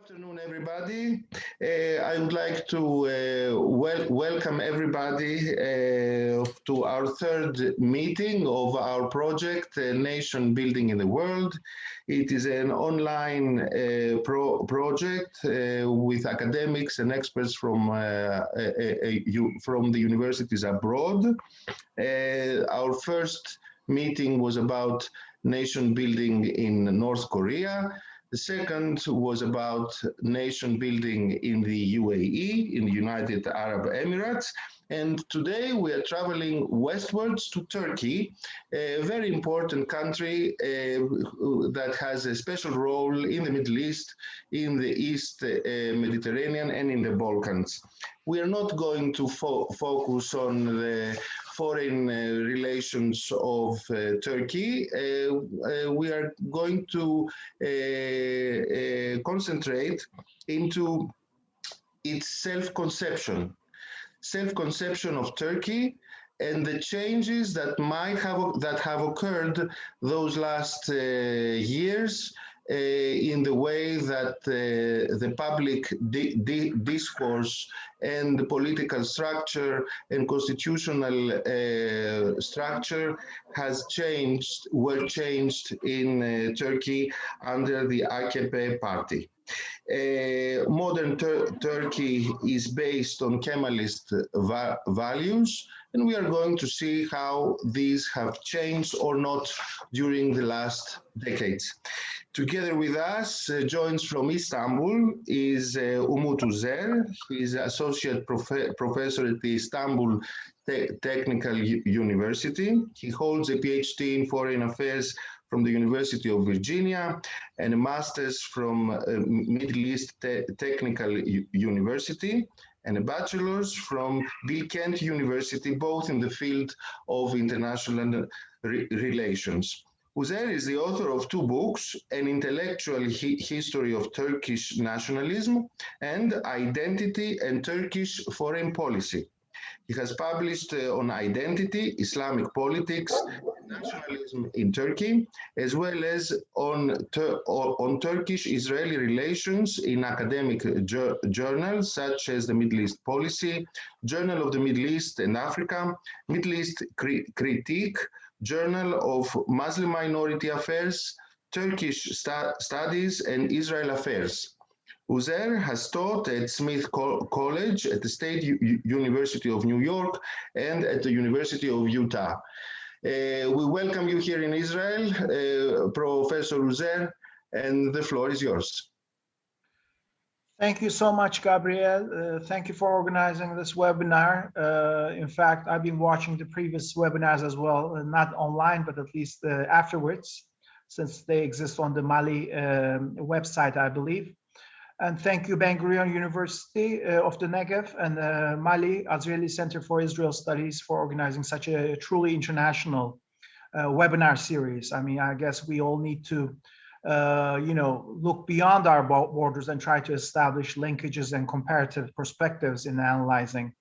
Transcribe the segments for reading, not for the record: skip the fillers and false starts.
Afternoon, everybody. I would like to welcome everybody to our third meeting of our project, Nation Building in the World. It is an online project with academics and experts from the universities abroad. Our first meeting was about nation building in North Korea. The second was about nation building in the UAE, in the United Arab Emirates. And today we are traveling westwards to Turkey, a very important country that has a special role in the Middle East, in the East Mediterranean, and in the Balkans. We are not going to focus on the foreign relations of Turkey. We are going to concentrate into its self-conception of Turkey and the changes that have occurred those last years in the way that the public discourse and the political structure and constitutional structure were changed in Turkey under the AKP party. Modern Turkey is based on Kemalist values, and we are going to see how these have changed or not during the last decades. Together with us, joins from Istanbul, is Umut Uzer. He is associate professor at the Istanbul Technical University. He holds a PhD in foreign affairs from the University of Virginia and a master's from Middle East Technical University and a bachelor's from Bilkent University, both in the field of international relations. Uzer is the author of two books, An Intellectual History of Turkish Nationalism and Identity and Turkish Foreign Policy. He has published on identity, Islamic politics, and nationalism in Turkey, as well as on Turkish-Israeli relations in academic journals such as the Middle East Policy, Journal of the Middle East and Africa, Middle East Critique, Journal of Muslim Minority Affairs, Turkish Studies, and Israel Affairs. Uzer has taught at Smith College, at the State University of New York, and at the University of Utah. We welcome you here in Israel, Professor Uzer, and the floor is yours. Thank you so much, Gabriel. Thank you for organizing this webinar. In fact, I've been watching the previous webinars as well, not online, but at least afterwards, since they exist on the Mali website, I believe. And thank you, Ben-Gurion University of the Negev and Mali Azrieli Center for Israel Studies for organizing such a truly international webinar series. I mean, I guess we all need to look beyond our borders and try to establish linkages and comparative perspectives in analyzing,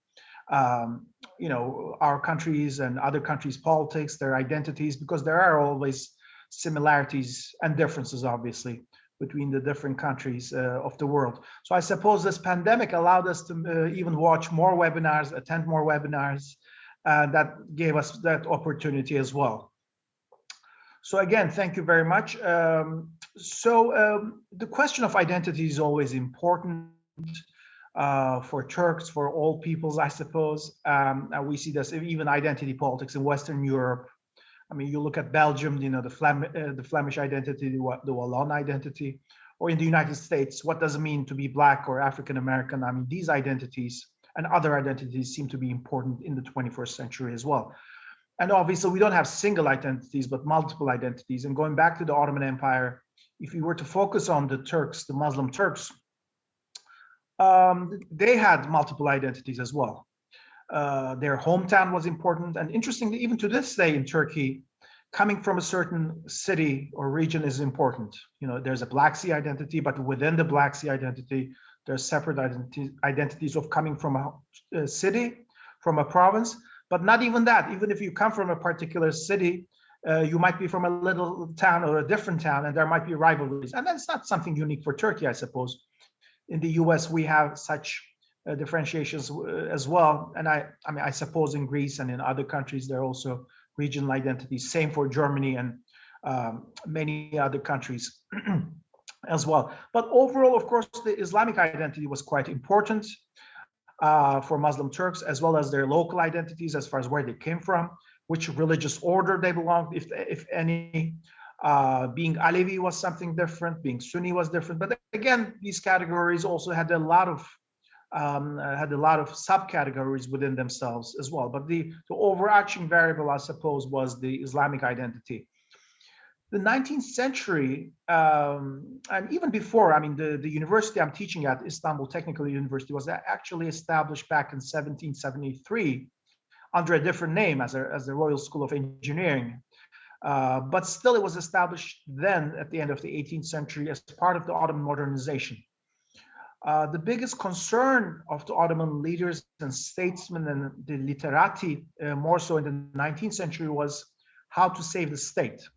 our countries and other countries' politics, their identities, because there are always similarities and differences, obviously, between the different countries of the world. So I suppose this pandemic allowed us to even watch more webinars, attend more webinars, that gave us that opportunity as well. So again, thank you very much. The question of identity is always important for Turks, for all peoples, I suppose. We see this even identity politics in Western Europe. I mean, you look at Belgium, the Flemish identity, the Wallon identity, or in the United States, what does it mean to be Black or African American? I mean, these identities and other identities seem to be important in the 21st century as well. And obviously, we don't have single identities, but multiple identities. And going back to the Ottoman Empire, if we were to focus on the Turks, the Muslim Turks, they had multiple identities as well. Their hometown was important. And interestingly, even to this day in Turkey, coming from a certain city or region is important. There's a Black Sea identity, but within the Black Sea identity, there's separate identities of coming from a city, from a province. But not even that. Even if you come from a particular city, you might be from a little town or a different town, and there might be rivalries. And that's not something unique for Turkey, I suppose. in the US, we have such differentiations as well. And I mean, I suppose in Greece and in other countries, there are also regional identities. Same for Germany and many other countries as well. But overall, of course, the Islamic identity was quite important for Muslim Turks, as well as their local identities as far as where they came from, which religious order they belonged, if any. Being Alevi was something different, being Sunni was different. But again, these categories also had a lot of subcategories within themselves as well. But the overarching variable, I suppose, was the Islamic identity. The 19th century, and even before, I mean, the university I'm teaching at, Istanbul Technical University, was actually established back in 1773 under a different name as the Royal School of Engineering. But still, it was established then at the end of the 18th century as part of the Ottoman modernization. The biggest concern of the Ottoman leaders and statesmen and the literati, more so in the 19th century, was how to save the state,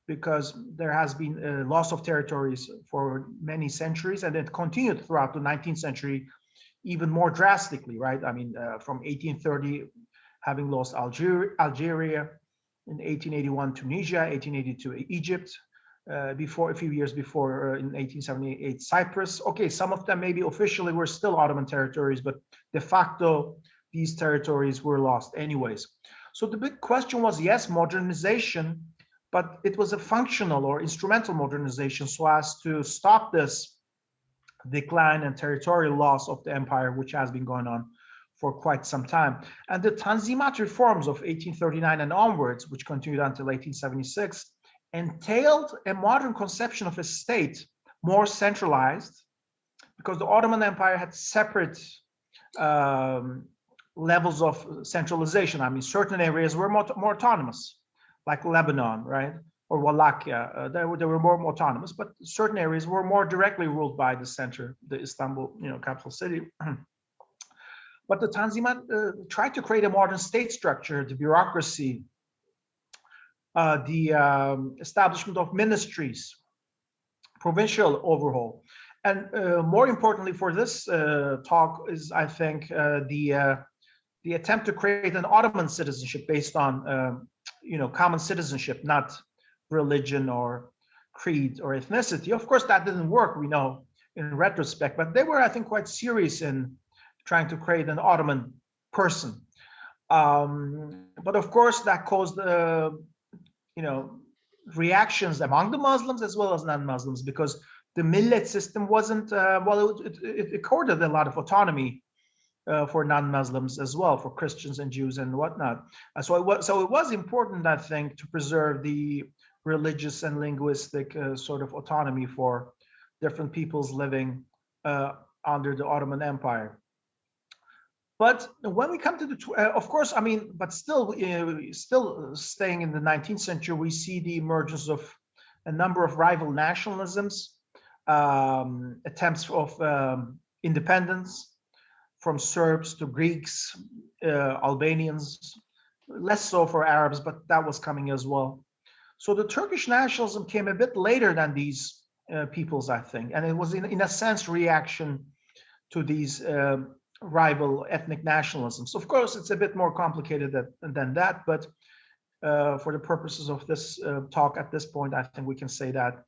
because there has been a loss of territories for many centuries, and it continued throughout the 19th century even more drastically, right? I mean, from 1830, having lost Algeria, in 1881 Tunisia, 1882 Egypt, before a few years before in 1878 Cyprus. Okay, some of them maybe officially were still Ottoman territories, but de facto these territories were lost anyways. So the big question was, yes, modernization, but it was a functional or instrumental modernization so as to stop this decline and territorial loss of the empire, which has been going on for quite some time. And the Tanzimat reforms of 1839 and onwards, which continued until 1876, entailed a modern conception of a state more centralized, because the Ottoman Empire had separate levels of centralization. I mean, certain areas were more autonomous, like Lebanon, right? Or Wallachia, they were more autonomous, but certain areas were more directly ruled by the center, the Istanbul, capital city. But the Tanzimat tried to create a modern state structure, the bureaucracy, the establishment of ministries, provincial overhaul. And more importantly for this talk is, I think, the attempt to create an Ottoman citizenship based on, common citizenship, not religion or creed or ethnicity. Of course, that didn't work, we know in retrospect, but they were, I think, quite serious in trying to create an Ottoman person. But of course, that caused, reactions among the Muslims as well as non-Muslims, because the millet system wasn't, it accorded a lot of autonomy for non-Muslims as well, for Christians and Jews and whatnot. So it was important, I think, to preserve the religious and linguistic sort of autonomy for different peoples living under the Ottoman Empire. But when we come to the, of course, I mean, but still staying in the 19th century, we see the emergence of a number of rival nationalisms, attempts of independence, from Serbs to Greeks, Albanians, less so for Arabs, but that was coming as well. So the Turkish nationalism came a bit later than these peoples, I think, and it was in a sense reaction to these rival ethnic nationalisms. Of course, it's a bit more complicated than that, but for the purposes of this talk at this point, I think we can say that.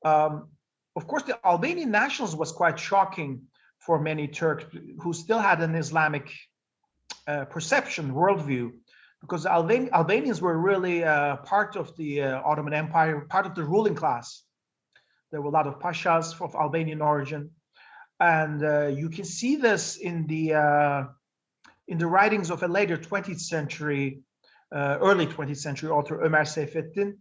Of course, the Albanian nationalism was quite shocking for many Turks who still had an Islamic perception, worldview, because Albanians were really part of the Ottoman Empire, part of the ruling class. There were a lot of pashas of Albanian origin. And you can see this in the writings of a later 20th century, early 20th century author, Ömer Seyfettin,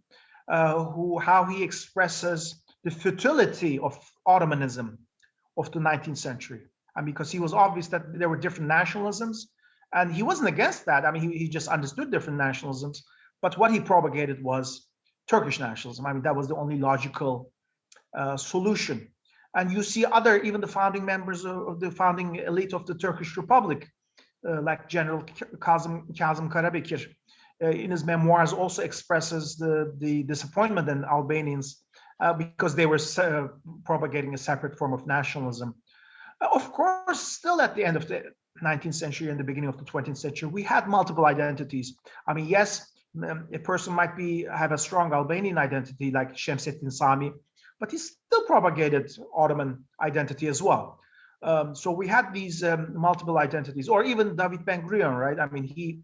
how he expresses the futility of Ottomanism of the 19th century. And because he was obvious that there were different nationalisms, and he wasn't against that. I mean, he just understood different nationalisms, but what he propagated was Turkish nationalism. I mean, that was the only logical solution. And you see even the founding members of the founding elite of the Turkish Republic, like General Kazım Karabekir, in his memoirs also expresses the disappointment in Albanians because they were propagating a separate form of nationalism. Of course, still at the end of the 19th century and the beginning of the 20th century, we had multiple identities. I mean, yes, a person might have a strong Albanian identity like Şemsettin Sami, but he still propagated Ottoman identity as well. So we had these multiple identities, or even David Ben-Gurion, right? I mean, he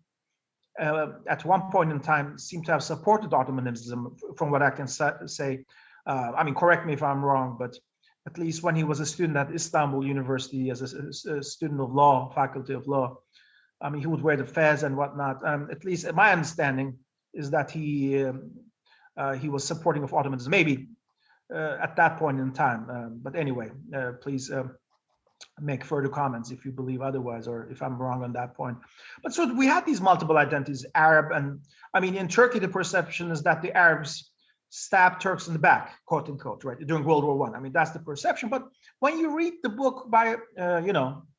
at one point in time seemed to have supported Ottomanism, from what I can say. I mean, correct me if I'm wrong, but at least when he was a student at Istanbul University as a student of law, faculty of law, I mean, he would wear the fez and whatnot. At least my understanding is that he was supporting of Ottomanism, maybe at that point in time. But anyway, please make further comments if you believe otherwise, or if I'm wrong on that point. But so we had these multiple identities, Arab, and I mean, in Turkey, the perception is that the Arabs stabbed Turks in the back, quote unquote, right, during World War I. I mean, that's the perception. But when you read the book by,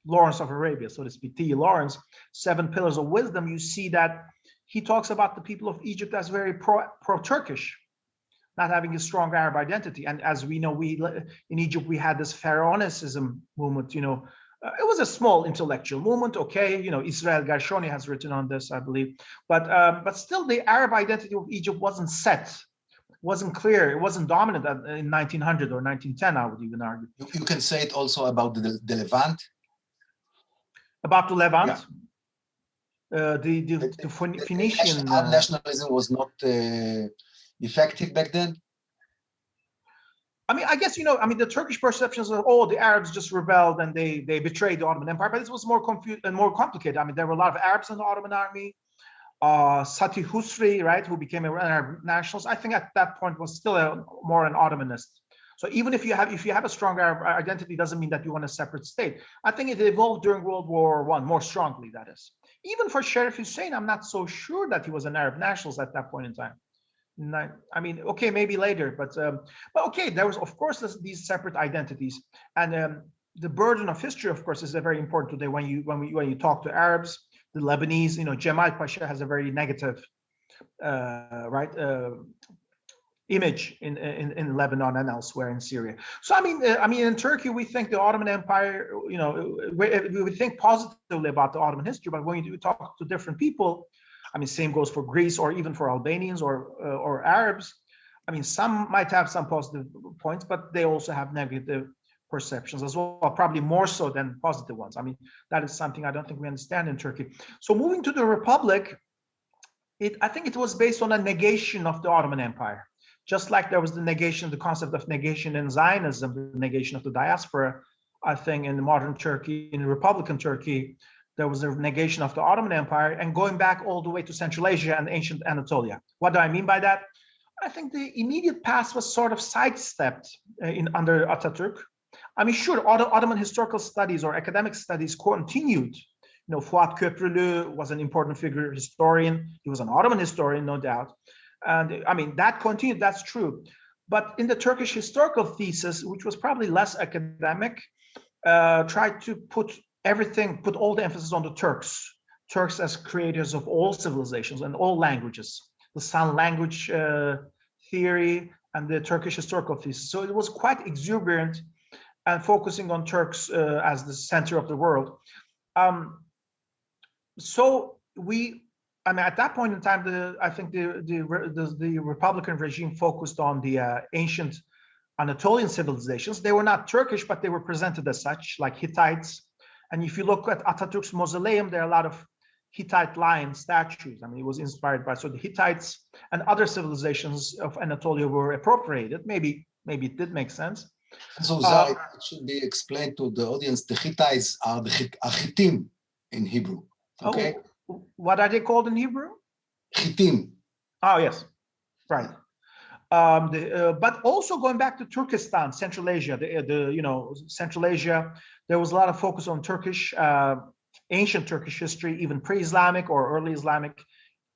Lawrence of Arabia, so to speak, T. Lawrence, Seven Pillars of Wisdom, you see that he talks about the people of Egypt as very pro-Turkish, not having a strong Arab identity. And as we know, in Egypt, we had this Pharaonicism movement, it was a small intellectual movement, okay, Israel Gershoni has written on this, I believe, but still the Arab identity of Egypt wasn't set, wasn't clear, it wasn't dominant in 1900 or 1910, I would even argue. You can say it also about the Levant. About the Levant? Yeah. The Phoenician... nationalism was not effective back then? I mean, I guess, the Turkish perceptions of, the Arabs just rebelled and they betrayed the Ottoman Empire, but it was more confused and more complicated. I mean, there were a lot of Arabs in the Ottoman army. Sati Husri, right, who became an Arab nationalist, I think at that point was still more an Ottomanist. So even if you have a strong Arab identity, doesn't mean that you want a separate state. I think it evolved during World War I more strongly, that is. Even for Sharif Hussein, I'm not so sure that he was an Arab nationalist at that point in time. I mean, okay, maybe later, but okay, there was, of course, these separate identities, and the burden of history, of course, is very important today. When you talk to Arabs, the Lebanese, Jamal Pasha has a very negative, image in Lebanon and elsewhere in Syria. So I mean, in Turkey, we think the Ottoman Empire, we think positively about the Ottoman history, but when you talk to different people, I mean, same goes for Greece or even for Albanians or Arabs. I mean, some might have some positive points, but they also have negative perceptions as well, probably more so than positive ones. I mean, that is something I don't think we understand in Turkey. So moving to the Republic, I think it was based on a negation of the Ottoman Empire. Just like there was the concept of negation in Zionism, the negation of the diaspora, I think in modern Turkey, in Republican Turkey, there was a negation of the Ottoman Empire, and going back all the way to Central Asia and ancient Anatolia. What do I mean by that? I think the immediate past was sort of sidestepped under Ataturk. I mean, sure, Ottoman historical studies or academic studies continued. Fuat Köprülü was an important figure, historian. He was an Ottoman historian, no doubt. And I mean, that continued, that's true. But in the Turkish historical thesis, which was probably less academic, tried to put all the emphasis on the Turks as creators of all civilizations and all languages, the Sun language theory and the Turkish historical thesis. So it was quite exuberant and focusing on Turks as the center of the world. At that point in time, I think the Republican regime focused on the ancient Anatolian civilizations. They were not Turkish, but they were presented as such, like Hittites. And if you look at Ataturk's mausoleum, there are a lot of Hittite lion statues. I mean, it was inspired by, so the Hittites and other civilizations of Anatolia were appropriated. Maybe it did make sense. So it should be explained to the audience. The Hittites are the Hittim in Hebrew. Okay. What are they called in Hebrew? Hittim. Oh, yes. Right. But also going back to Turkestan, Central Asia, Central Asia, there was a lot of focus on Turkish, ancient Turkish history, even pre-Islamic or early Islamic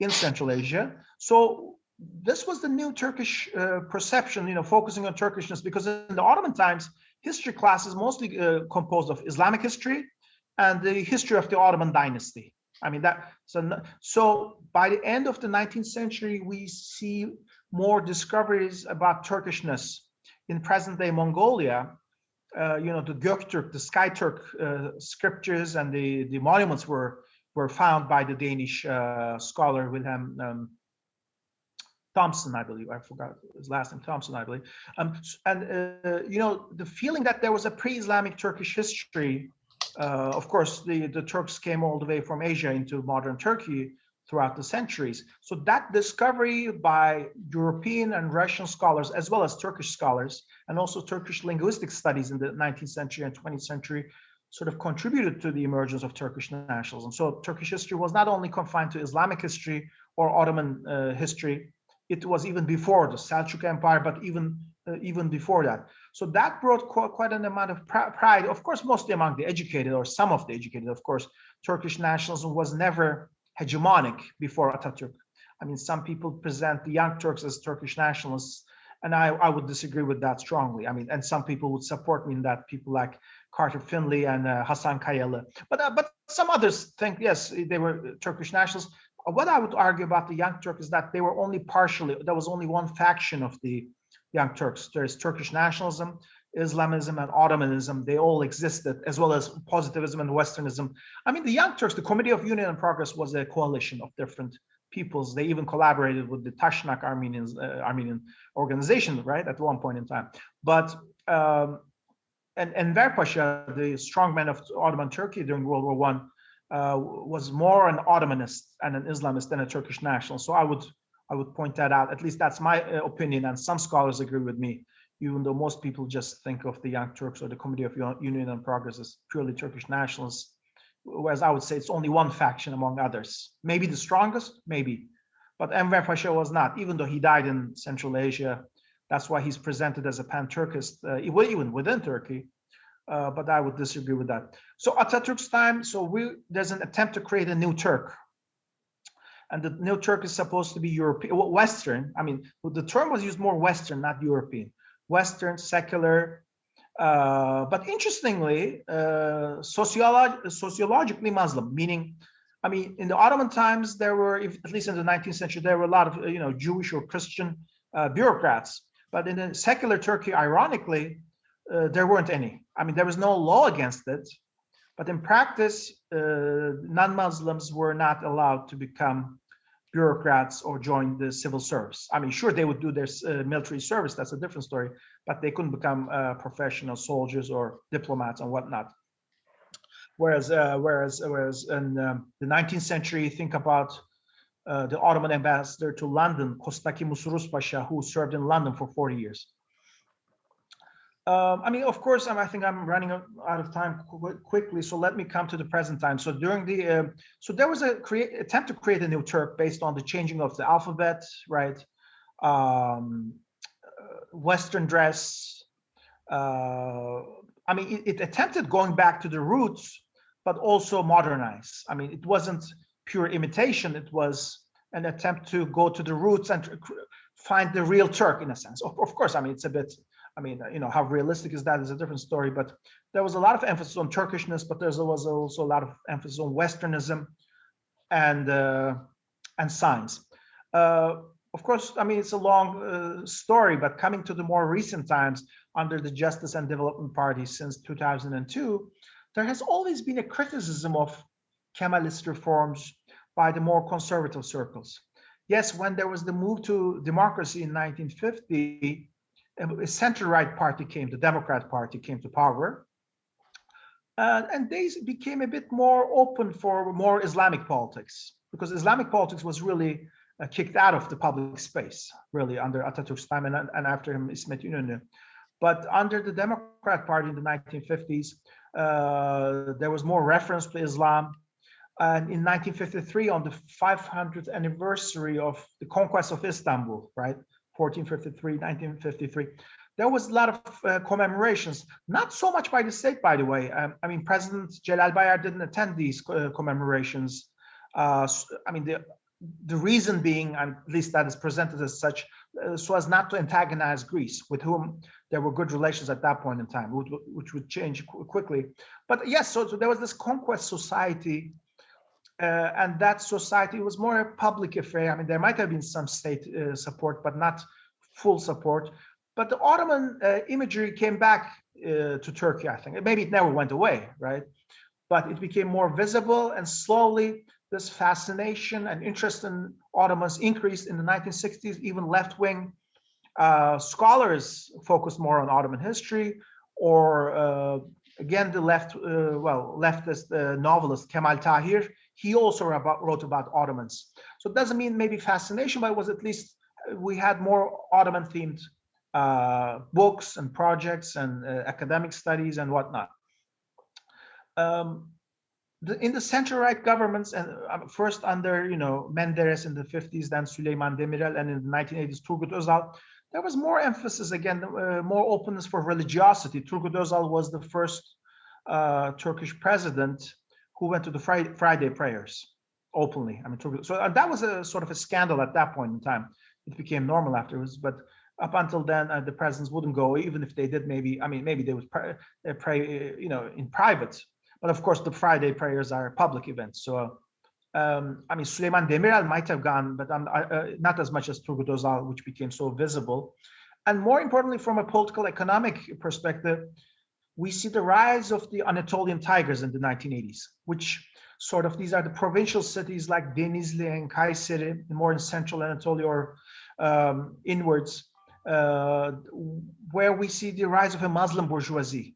in Central Asia. So this was the new Turkish perception, focusing on Turkishness, because in the Ottoman times, history class is mostly composed of Islamic history and the history of the Ottoman dynasty. I mean, so by the end of the 19th century, we see more discoveries about Turkishness in present-day Mongolia, the Göktürk, the Sky Turk scriptures and the monuments were found by the Danish scholar Wilhelm Thompson, I believe. I forgot his last name, Thompson, I believe. The feeling that there was a pre-Islamic Turkish history. Of course, the Turks came all the way from Asia into modern Turkey throughout the centuries. So that discovery by European and Russian scholars, as well as Turkish scholars, and also Turkish linguistic studies in the 19th century and 20th century, sort of contributed to the emergence of Turkish nationalism. So Turkish history was not only confined to Islamic history or Ottoman history, it was even before the Seljuk Empire, but even before that. So that brought quite an amount of pride, of course, mostly among the educated, or some of the educated. Of course, Turkish nationalism was never hegemonic before Atatürk. I mean, some people present the young Turks as Turkish nationalists, and I would disagree with that strongly. I mean, and some people would support me in that, people like Carter Finley and Hasan Kayalı. But some others think, yes, they were Turkish nationalists. What I would argue about the Young Turks is that they were only partially, there was only one faction of the Young Turks. There's Turkish nationalism, Islamism, and Ottomanism. They all existed, as well as positivism and Westernism. I mean, the Young Turks, the Committee of Union and Progress, was a coalition of different peoples. They even collaborated with the Tashnak Armenian organization, right, at one point in time. But and Enver Pasha, the strongman of Ottoman Turkey during World War I, was more an Ottomanist and an Islamist than a Turkish national. So I would point that out. At least that's my opinion, and some scholars agree with me, even though most people just think of the Young Turks or the Committee of Union and Progress as purely Turkish nationalists, whereas I would say it's only one faction among others. Maybe the strongest, maybe, but Enver Pasha was not, even though he died in Central Asia. That's why he's presented as a pan-Turkist, even within Turkey. But I would disagree with that. So Atatürk's time, there's an attempt to create a new Turk. And the new Turk is supposed to be European, Western. I mean, the term was used more Western, not European. Western, secular, but interestingly, sociologically Muslim, meaning, I mean, in the Ottoman times, there were, at least in the 19th century, there were a lot of, Jewish or Christian bureaucrats. But in the secular Turkey, ironically, there weren't any. I mean, there was no law against it, but in practice, non-Muslims were not allowed to become bureaucrats or join the civil service. I mean, sure, they would do their military service, that's a different story, but they couldn't become professional soldiers or diplomats and whatnot. Whereas in the 19th century, think about the Ottoman ambassador to London, Kostaki Musurus Pasha, who served in London for 40 years. I mean, of course, I think I'm running out of time quickly, so let me come to the present time. So during the, so there was a attempt to create a new Turk based on the changing of the alphabet, right? Western dress. I mean, it attempted going back to the roots, but also modernize. I mean, it wasn't pure imitation. It was an attempt to go to the roots and find the real Turk, in a sense. Of course, I mean, it's a bit, I mean, how realistic is that is a different story, but there was a lot of emphasis on Turkishness, but there was also a lot of emphasis on Westernism and science. Of course, I mean, it's a long story, but coming to the more recent times under the Justice and Development Party since 2002, there has always been a criticism of Kemalist reforms by the more conservative circles. Yes, when there was the move to democracy in 1950, a center-right party came, the Democrat Party came to power, and they became a bit more open for more Islamic politics, because Islamic politics was really kicked out of the public space, really, under Atatürk's time and after him, İsmet İnönü. But under the Democrat Party in the 1950s, there was more reference to Islam. And in 1953, on the 500th anniversary of the conquest of Istanbul, right? 1453, 1953, there was a lot of commemorations, not so much by the state, by the way. I mean, President Celal Bayar didn't attend these commemorations. I mean, the reason being, at least that is presented as such, so as not to antagonize Greece, with whom there were good relations at that point in time, which would change quickly. But yes, so there was this conquest society, and that society was more a public affair. I mean, there might have been some state support, but not full support. But the Ottoman imagery came back to Turkey, I think. Maybe it never went away, right? But it became more visible, and slowly this fascination and interest in Ottomans increased in the 1960s. Even left-wing scholars focused more on Ottoman history, or again, the leftist novelist Kemal Tahir, he also wrote about Ottomans. So it doesn't mean maybe fascination, but it was at least we had more Ottoman-themed books and projects and academic studies and whatnot. In the center-right governments, and first under Menderes in the 50s, then Süleyman Demirel, and in the 1980s Turgut Özal, there was more emphasis, again, more openness for religiosity. Turgut Özal was the first Turkish president who went to the Friday prayers openly. I mean, so that was a sort of a scandal at that point in time. It became normal afterwards, but up until then, the presidents wouldn't go, even if they did. Maybe they would pray, in private. But of course, the Friday prayers are public events. So, Süleyman Demirel might have gone, but not as much as Turgut Özal, which became so visible. And more importantly, from a political economic perspective, we see the rise of the Anatolian Tigers in the 1980s, which these are the provincial cities like Denizli and Kayseri, more in central Anatolia or inwards, where we see the rise of a Muslim bourgeoisie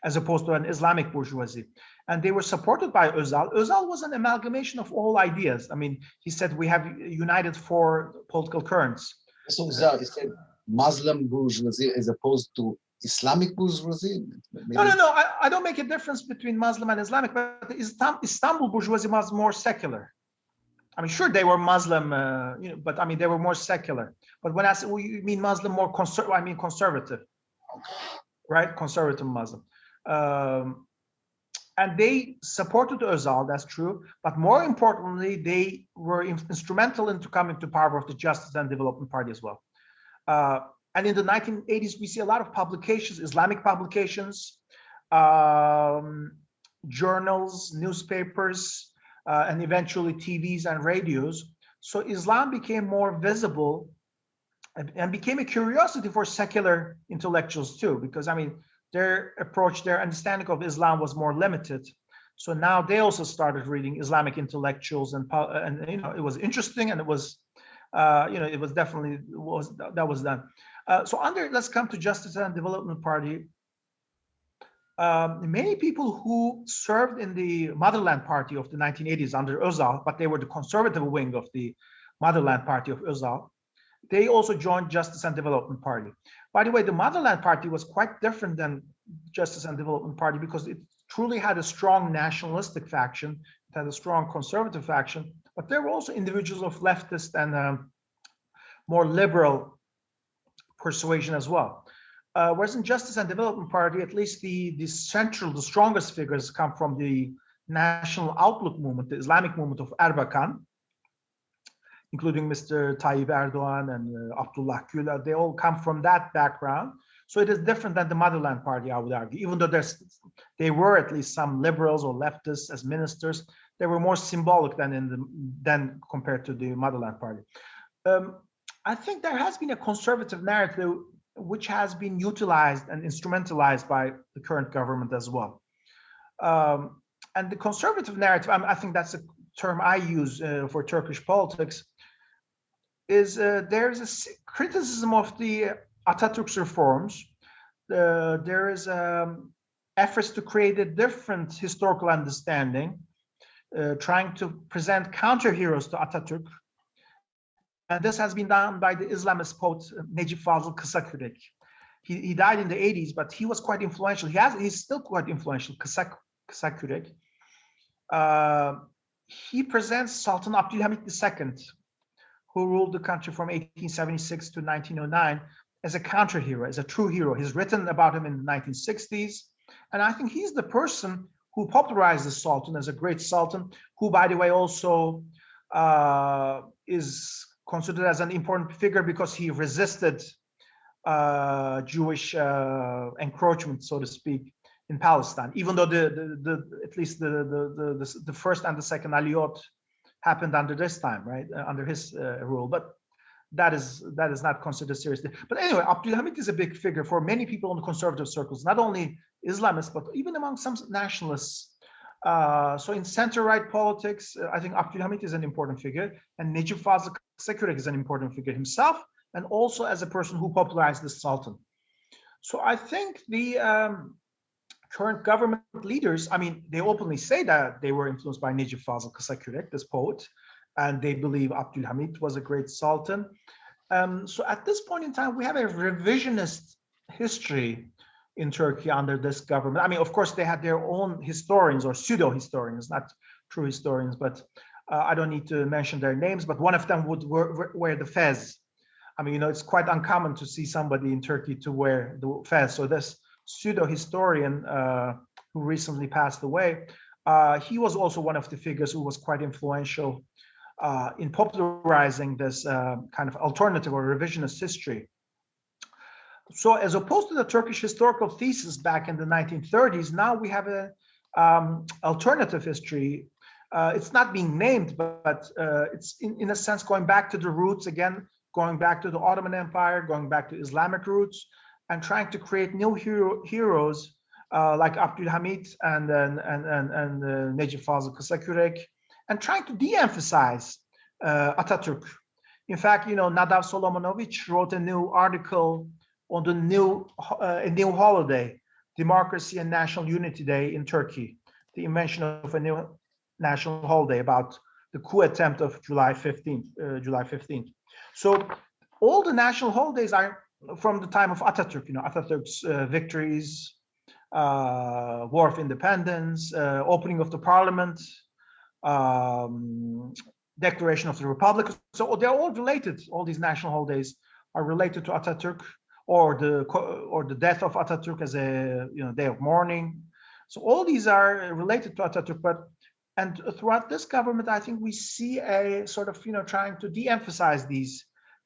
as opposed to an Islamic bourgeoisie. And they were supported by Özal. Özal was an amalgamation of all ideas. I mean, he said we have united 4 political currents. So Özal, he said Muslim bourgeoisie as opposed to Islamic bourgeoisie? No. I don't make a difference between Muslim and Islamic, but the Istanbul bourgeoisie was more secular. I mean, sure, they were Muslim, but I mean, they were more secular. But when I say we mean Muslim, more I mean conservative, right? Conservative Muslim. And they supported Özal, that's true. But more importantly, they were instrumental into coming to power of the Justice and Development Party as well. And in the 1980s, we see a lot of publications, Islamic publications, journals, newspapers, and eventually TVs and radios. So Islam became more visible and became a curiosity for secular intellectuals too, because I mean, their approach, their understanding of Islam was more limited. So now they also started reading Islamic intellectuals, and it was interesting, and it was, it was definitely that was done. So let's come to Justice and Development Party. Many people who served in the Motherland Party of the 1980s under Özal, but they were the conservative wing of the Motherland Party of Özal, they also joined Justice and Development Party. By the way, the Motherland Party was quite different than Justice and Development Party because it truly had a strong nationalistic faction, it had a strong conservative faction, but there were also individuals of leftist and more liberal persuasion as well. Whereas in Justice and Development Party, at least the strongest figures come from the National Outlook movement, the Islamic movement of Erbakan, including Mr. Tayyip Erdogan and Abdullah Gül. They all come from that background. So it is different than the Motherland Party, I would argue. Even though they were at least some liberals or leftists as ministers, they were more symbolic than compared to the Motherland Party. I think there has been a conservative narrative which has been utilized and instrumentalized by the current government as well. And the conservative narrative, I think that's a term I use for Turkish politics, is there's a criticism of the Atatürk's reforms. There is efforts to create a different historical understanding, trying to present counter-heroes to Atatürk. And this has been done by the Islamist poet Necip Fazıl Kısakürek. He died in the 80s, but he was quite influential. He's still quite influential, Kısakürek. He presents Sultan Abdülhamit II, who ruled the country from 1876 to 1909, as a counter-hero, as a true hero. He's written about him in the 1960s. And I think he's the person who popularized the Sultan as a great Sultan, who, by the way, also is considered as an important figure because he resisted Jewish encroachment, so to speak, in Palestine, even though at least the first and the second Aliyot happened under this time, right, under his rule. But that is not considered seriously. But anyway, Abdülhamit is a big figure for many people in conservative circles, not only Islamists, but even among some nationalists. So in center-right politics, I think Abdülhamit is an important figure, and Necip Fazıl Kısakürek is an important figure himself, and also as a person who popularized the Sultan. So I think the current government leaders, I mean, they openly say that they were influenced by Necip Fazıl Kısakürek, this poet, and they believe Abdülhamit was a great sultan. So at this point in time, we have a revisionist history in Turkey under this government. I mean, of course, they had their own historians or pseudo-historians, not true historians, but I don't need to mention their names, but one of them would wear the fez. I mean, it's quite uncommon to see somebody in Turkey to wear the fez. So this pseudo-historian who recently passed away, he was also one of the figures who was quite influential in popularizing this kind of alternative or revisionist history. So as opposed to the Turkish historical thesis back in the 1930s, now we have a alternative history. It's not being named, but it's in a sense going back to the roots again, going back to the Ottoman Empire, going back to Islamic roots, and trying to create new heroes like Abdülhamit and Necip Fazıl Kısakürek, and trying to de-emphasize Atatürk. In fact, Nadav Solomanovic wrote a new article on the new holiday, Democracy and National Unity Day in Turkey, the invention of a new national holiday about the coup attempt of July 15th. So all the national holidays are from the time of Atatürk, Atatürk's victories, War of Independence, opening of the parliament, Declaration of the Republic. So they're all related. All these national holidays are related to Atatürk, or the death of Atatürk as a day of mourning. So all these are related to Atatürk, and throughout this government, I think we see a sort of trying to de-emphasize these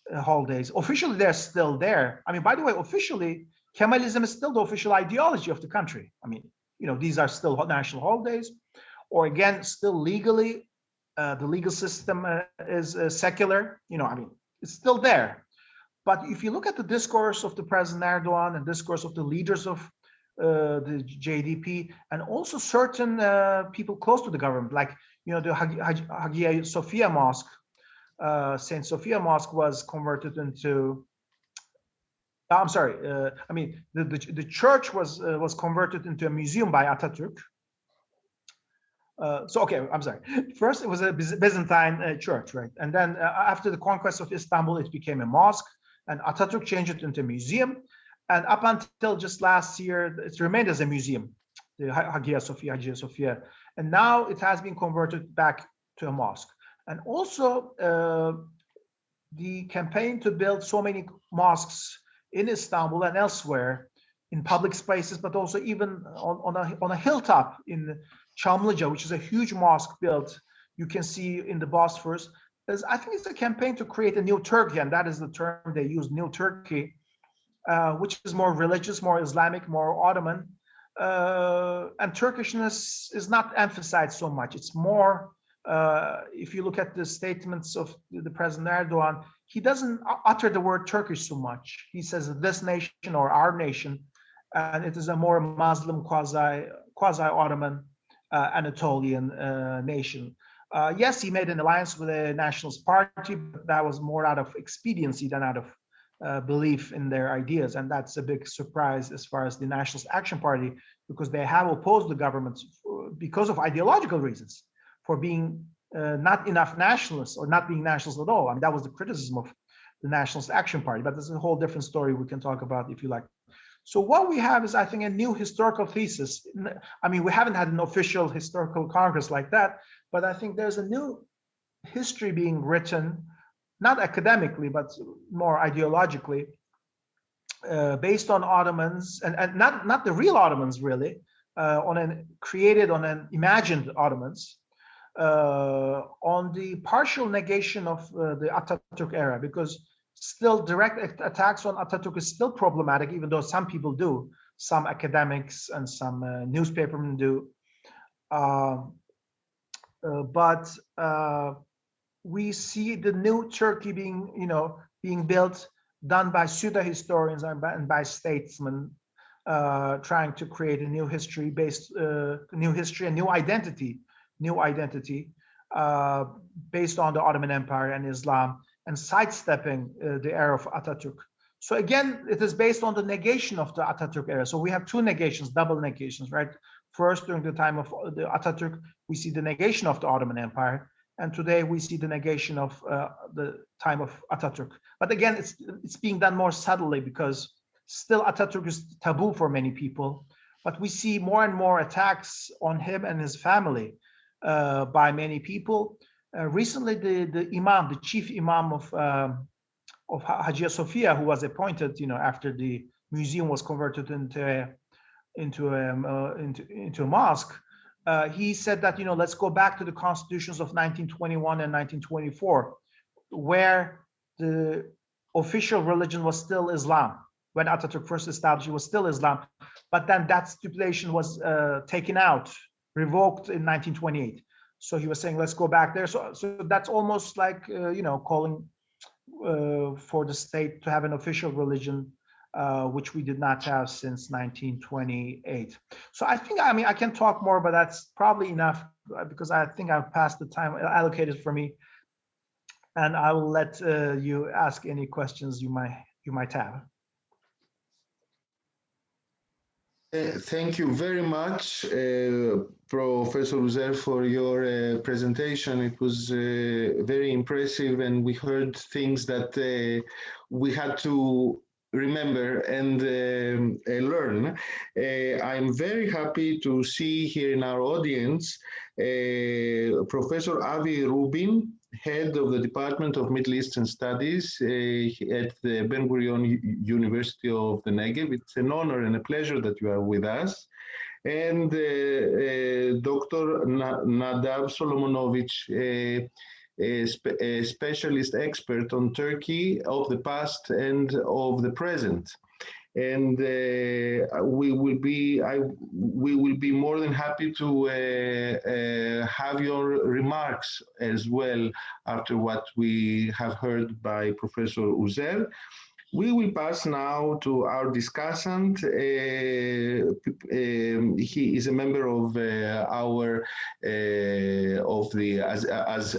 holidays. Officially, they're still there. I mean, by the way, officially, Kemalism is still the official ideology of the country. I mean, these are still national holidays, or again, still legally, the legal system is secular. I mean, it's still there. But if you look at the discourse of the President Erdogan and discourse of the leaders of the JDP, and also certain people close to the government, like the Hagia Sophia Mosque, Saint Sophia Mosque was converted into. I'm sorry. I mean, the church was converted into a museum by Atatürk. So okay, I'm sorry. First, it was a Byzantine church, right? And then after the conquest of Istanbul, it became a mosque, and Atatürk changed it into a museum. And up until just last year, it remained as a museum, the Hagia Sophia. And now it has been converted back to a mosque. And also, the campaign to build so many mosques in Istanbul and elsewhere, in public spaces, but also even on a hilltop in Çamlıca, which is a huge mosque built, you can see in the Bosphorus. I think it's a campaign to create a new Turkey, and that is the term they use, new Turkey, which is more religious, more Islamic, more Ottoman. And Turkishness is not emphasized so much. It's more, if you look at the statements of the President Erdogan, he doesn't utter the word Turkish so much. He says this nation or our nation, and it is a more Muslim, quasi-Ottoman Anatolian nation. Yes, he made an alliance with a nationalist party, but that was more out of expediency than out of belief in their ideas. And that's a big surprise as far as the Nationalist Action Party, because they have opposed the government because of ideological reasons, for being not enough nationalists or not being nationalists at all. I mean, that was the criticism of the Nationalist Action Party, but that's a whole different story we can talk about if you like. So what we have is, I think, a new historical thesis. I mean, we haven't had an official historical congress like that, but I think there's a new history being written, not academically, but more ideologically, based on Ottomans, and not the real Ottomans, really, created on an imagined Ottomans, on the partial negation of the Atatürk era, because still direct attacks on Atatürk is still problematic, even though some people do, some academics and some newspapermen do. But we see the new Turkey being, being built, done by pseudo-historians and by statesmen, trying to create a new history based, new history and new identity based on the Ottoman Empire and Islam, and sidestepping the era of Atatürk. So again, it is based on the negation of the Atatürk era. So we have two negations, double negations, right? First, during the time of the Atatürk, we see the negation of the Ottoman Empire, and today we see the negation of the time of Atatürk. But again, it's being done more subtly, because still Atatürk is taboo for many people. But we see more and more attacks on him and his family by many people. Recently, the imam, the chief imam of Hagia Sophia, who was appointed, after the museum was converted into a mosque, he said that, let's go back to the constitutions of 1921 and 1924, where the official religion was still Islam. When Atatürk first established, it was still Islam, but then that stipulation was taken out, revoked in 1928. So he was saying, let's go back there. So that's almost like, calling for the state to have an official religion, which we did not have since 1928. So I think, I can talk more, but that's probably enough, because I think I've passed the time allocated for me. And I will let you ask any questions you might have. Thank you very much, Professor Uzer, for your presentation. It was very impressive, and we heard things that we had to remember and learn. I'm very happy to see here in our audience Professor Avi Rubin, head of the Department of Middle Eastern Studies at the Ben-Gurion University of the Negev. It's an honor and a pleasure that you are with us. And Dr. Nadav Solomonovich, a specialist expert on Turkey of the past and of the present. And we will be more than happy to have your remarks as well after what we have heard by Professor Uzer. We will pass now to our discussant. He is a member of the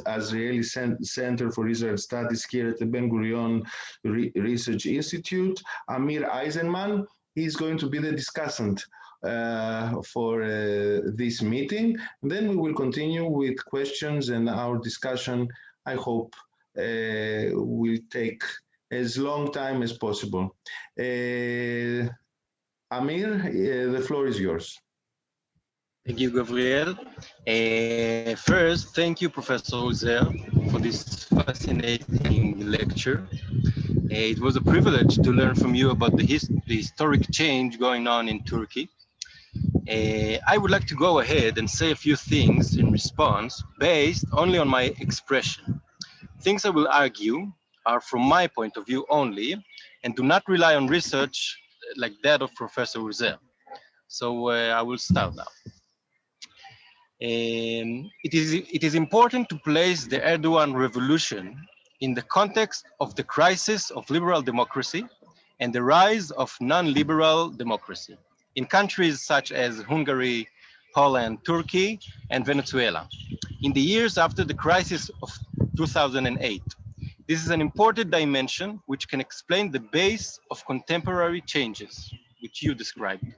Azrieli Center for Israel Studies here at the Ben-Gurion Research Institute, Amir Eisenman. He's going to be the discussant for this meeting. And then we will continue with questions, and our discussion, I hope, will take as long time as possible. Amir, the floor is yours. Thank you, Gabriel. First, thank you, Professor Uzer, for this fascinating lecture. It was a privilege to learn from you about the historic change going on in Turkey. I would like to go ahead and say a few things in response based only on my expression. Things I will argue are from my point of view only, and do not rely on research like that of Professor Uzer. So I will start now. It is important to place the Erdogan revolution in the context of the crisis of liberal democracy and the rise of non-liberal democracy in countries such as Hungary, Poland, Turkey, and Venezuela in the years after the crisis of 2008. This is an important dimension which can explain the base of contemporary changes, which you described.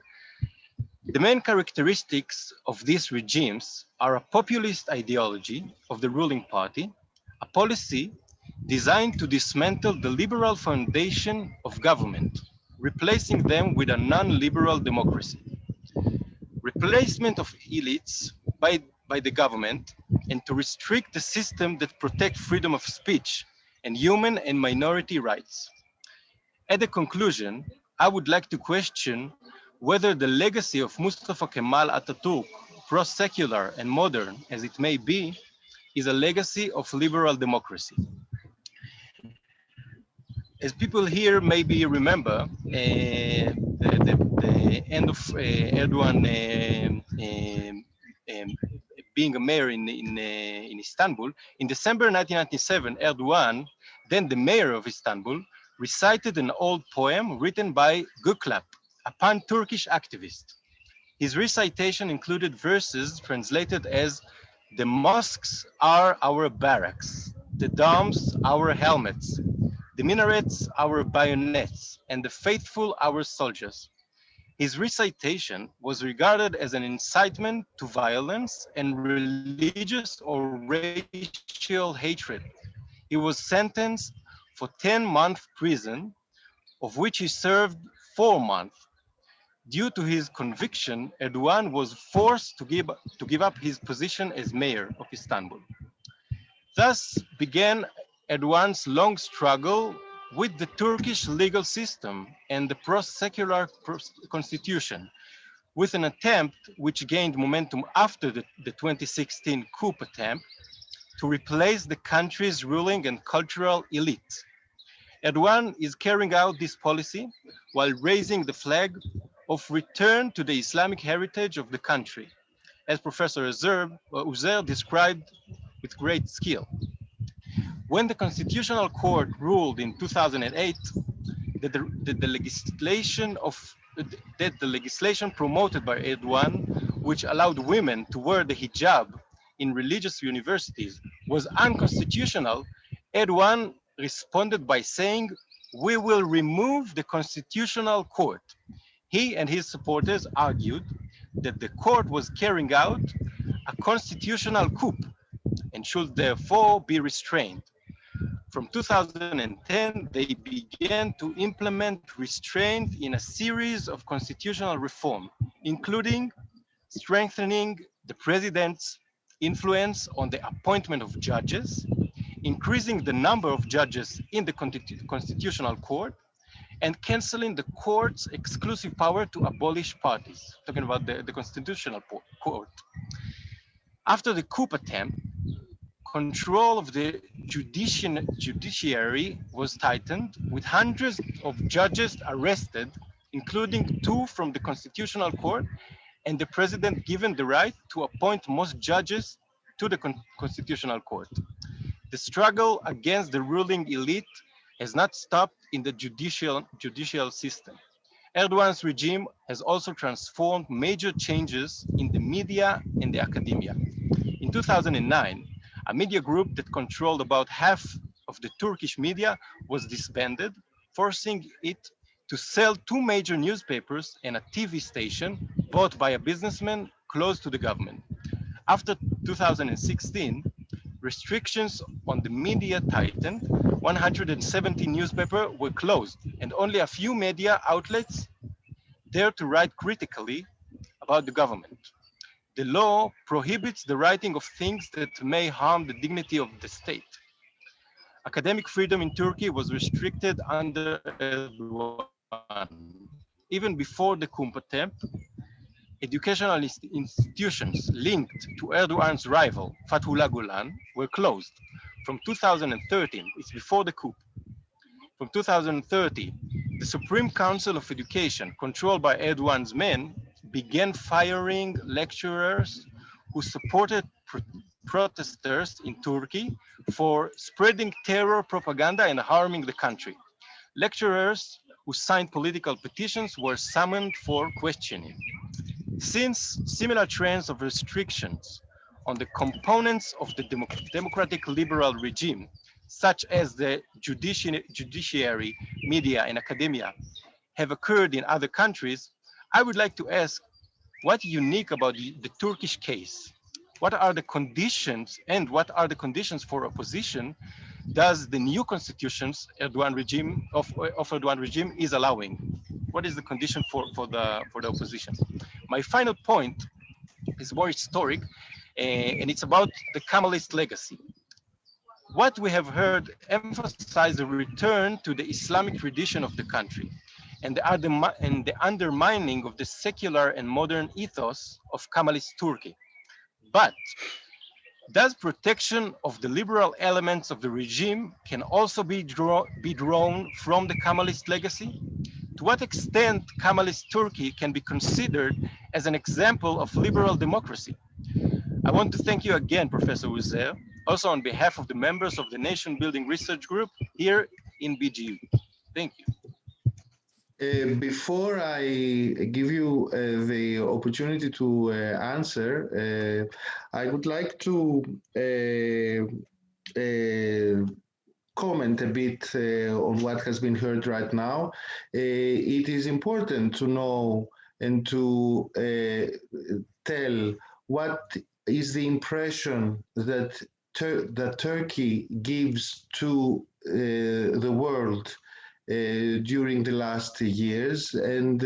The main characteristics of these regimes are a populist ideology of the ruling party, a policy designed to dismantle the liberal foundation of government, replacing them with a non-liberal democracy. Replacement of elites by the government, and to restrict the system that protects freedom of speech and human and minority rights. At the conclusion, I would like to question whether the legacy of Mustafa Kemal Atatürk, pro-secular and modern as it may be, is a legacy of liberal democracy. As people here maybe remember, the end of Erdogan being a mayor in Istanbul, in December 1997, Erdogan Then the mayor of Istanbul recited an old poem written by Göklap, a pan-Turkish activist. His recitation included verses translated as, "The mosques are our barracks, the domes our helmets, the minarets our bayonets, and the faithful our soldiers." His recitation was regarded as an incitement to violence and religious or racial hatred. He was sentenced for 10-month prison, of which he served 4 months. Due to his conviction, Erdogan was forced to give up his position as mayor of Istanbul. Thus began Erdogan's long struggle with the Turkish legal system and the pro-secular constitution, with an attempt which gained momentum after the 2016 coup attempt to replace the country's ruling and cultural elite. Erdogan is carrying out this policy while raising the flag of return to the Islamic heritage of the country, as Professor Uzer described with great skill. When the Constitutional Court ruled in 2008 that the legislation promoted by Erdogan, which allowed women to wear the hijab in religious universities, was unconstitutional, Erdogan responded by saying, "We will remove the Constitutional Court." He and his supporters argued that the court was carrying out a constitutional coup and should therefore be restrained. From 2010, they began to implement restraint in a series of constitutional reform, including strengthening the president's influence on the appointment of judges, increasing the number of judges in the Constitutional Court, and canceling the court's exclusive power to abolish parties, talking about the Constitutional Court. After the coup attempt, control of the judiciary was tightened, with hundreds of judges arrested, including 2 from the Constitutional Court, and the president given the right to appoint most judges to the Constitutional Court. The struggle against the ruling elite has not stopped in the judicial system. Erdogan's regime has also transformed major changes in the media and the academia. In 2009, a media group that controlled about half of the Turkish media was disbanded, forcing it to sell 2 major newspapers and a TV station bought by a businessman close to the government. After 2016, restrictions on the media tightened, 170 newspapers were closed, and only a few media outlets dared to write critically about the government. The law prohibits the writing of things that may harm the dignity of the state. Academic freedom in Turkey was restricted under Erdogan. Even before the coup attempt, educational institutions linked to Erdogan's rival, Fethullah Gulen, were closed. From 2013, it's before the coup. From 2030, the Supreme Council of Education, controlled by Erdogan's men, began firing lecturers who supported protesters in Turkey for spreading terror propaganda and harming the country. Lecturers who signed political petitions were summoned for questioning. Since similar trends of restrictions on the components of the democratic liberal regime, such as the judiciary, media, and academia, have occurred in other countries, I would like to ask, what's unique about the Turkish case? What are the conditions, and what are the conditions for opposition does the new constitutions Erdogan regime of Erdogan regime is allowing? What is the condition for the opposition? My final point is more historic, and it's about the Kemalist legacy. What we have heard emphasize the return to the Islamic tradition of the country and the undermining of the secular and modern ethos of Kemalist Turkey. But does protection of the liberal elements of the regime can also be drawn from the Kemalist legacy? To what extent Kemalist Turkey can be considered as an example of liberal democracy? I want to thank you again, Professor Uzer, also on behalf of the members of the Nation Building Research Group here in BGU. Thank you. Before I give you the opportunity to answer, I would like to comment a bit on what has been heard right now. It is important to know and to tell what is the impression that that Turkey gives to the world during the last years, and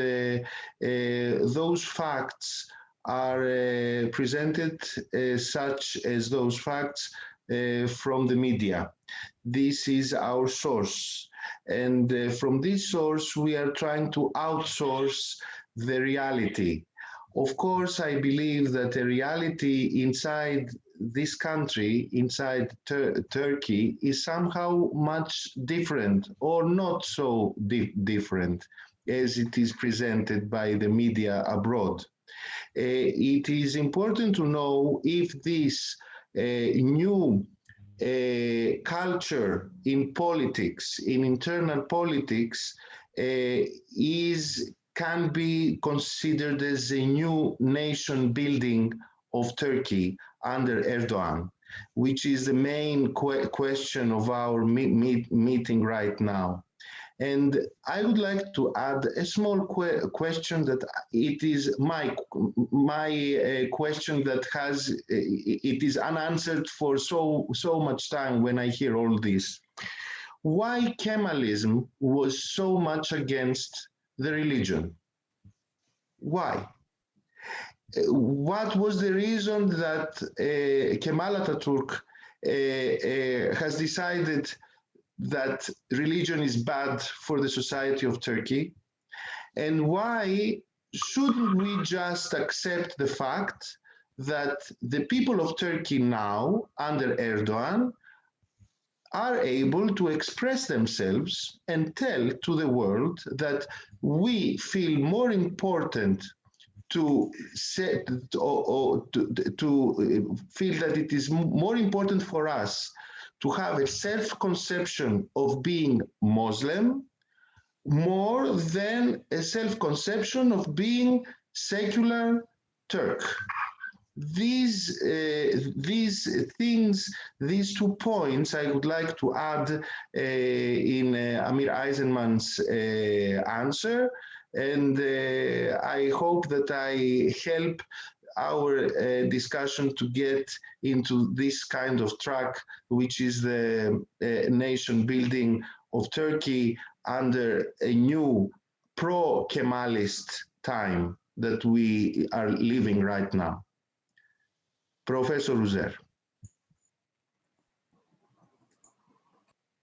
those facts are presented such as those facts from the media. This is our source, and from this source we are trying to outsource the reality. Of course, I believe that the reality inside this country, inside Turkey, is somehow much different or not so different as it is presented by the media abroad. It is important to know if this new culture in politics, in internal politics, can be considered as a new nation building of Turkey under Erdogan, which is the main question of our meeting right now. And I would like to add a small question that it is my question that it is unanswered for so much time when I hear all this. Why Kemalism was so much against the religion? Why? What was the reason that Kemal Atatürk has decided that religion is bad for the society of Turkey? And why shouldn't we just accept the fact that the people of Turkey now, under Erdogan, are able to express themselves and tell to the world that we feel more important to feel that it is more important for us to have a self-conception of being Muslim more than a self-conception of being secular Turk. These things, these 2 points, I would like to add in Amir Eisenman's answer, and I hope that I help our discussion to get into this kind of track, which is the nation building of Turkey under a new pro-Kemalist time that we are living right now. Professor Uzer.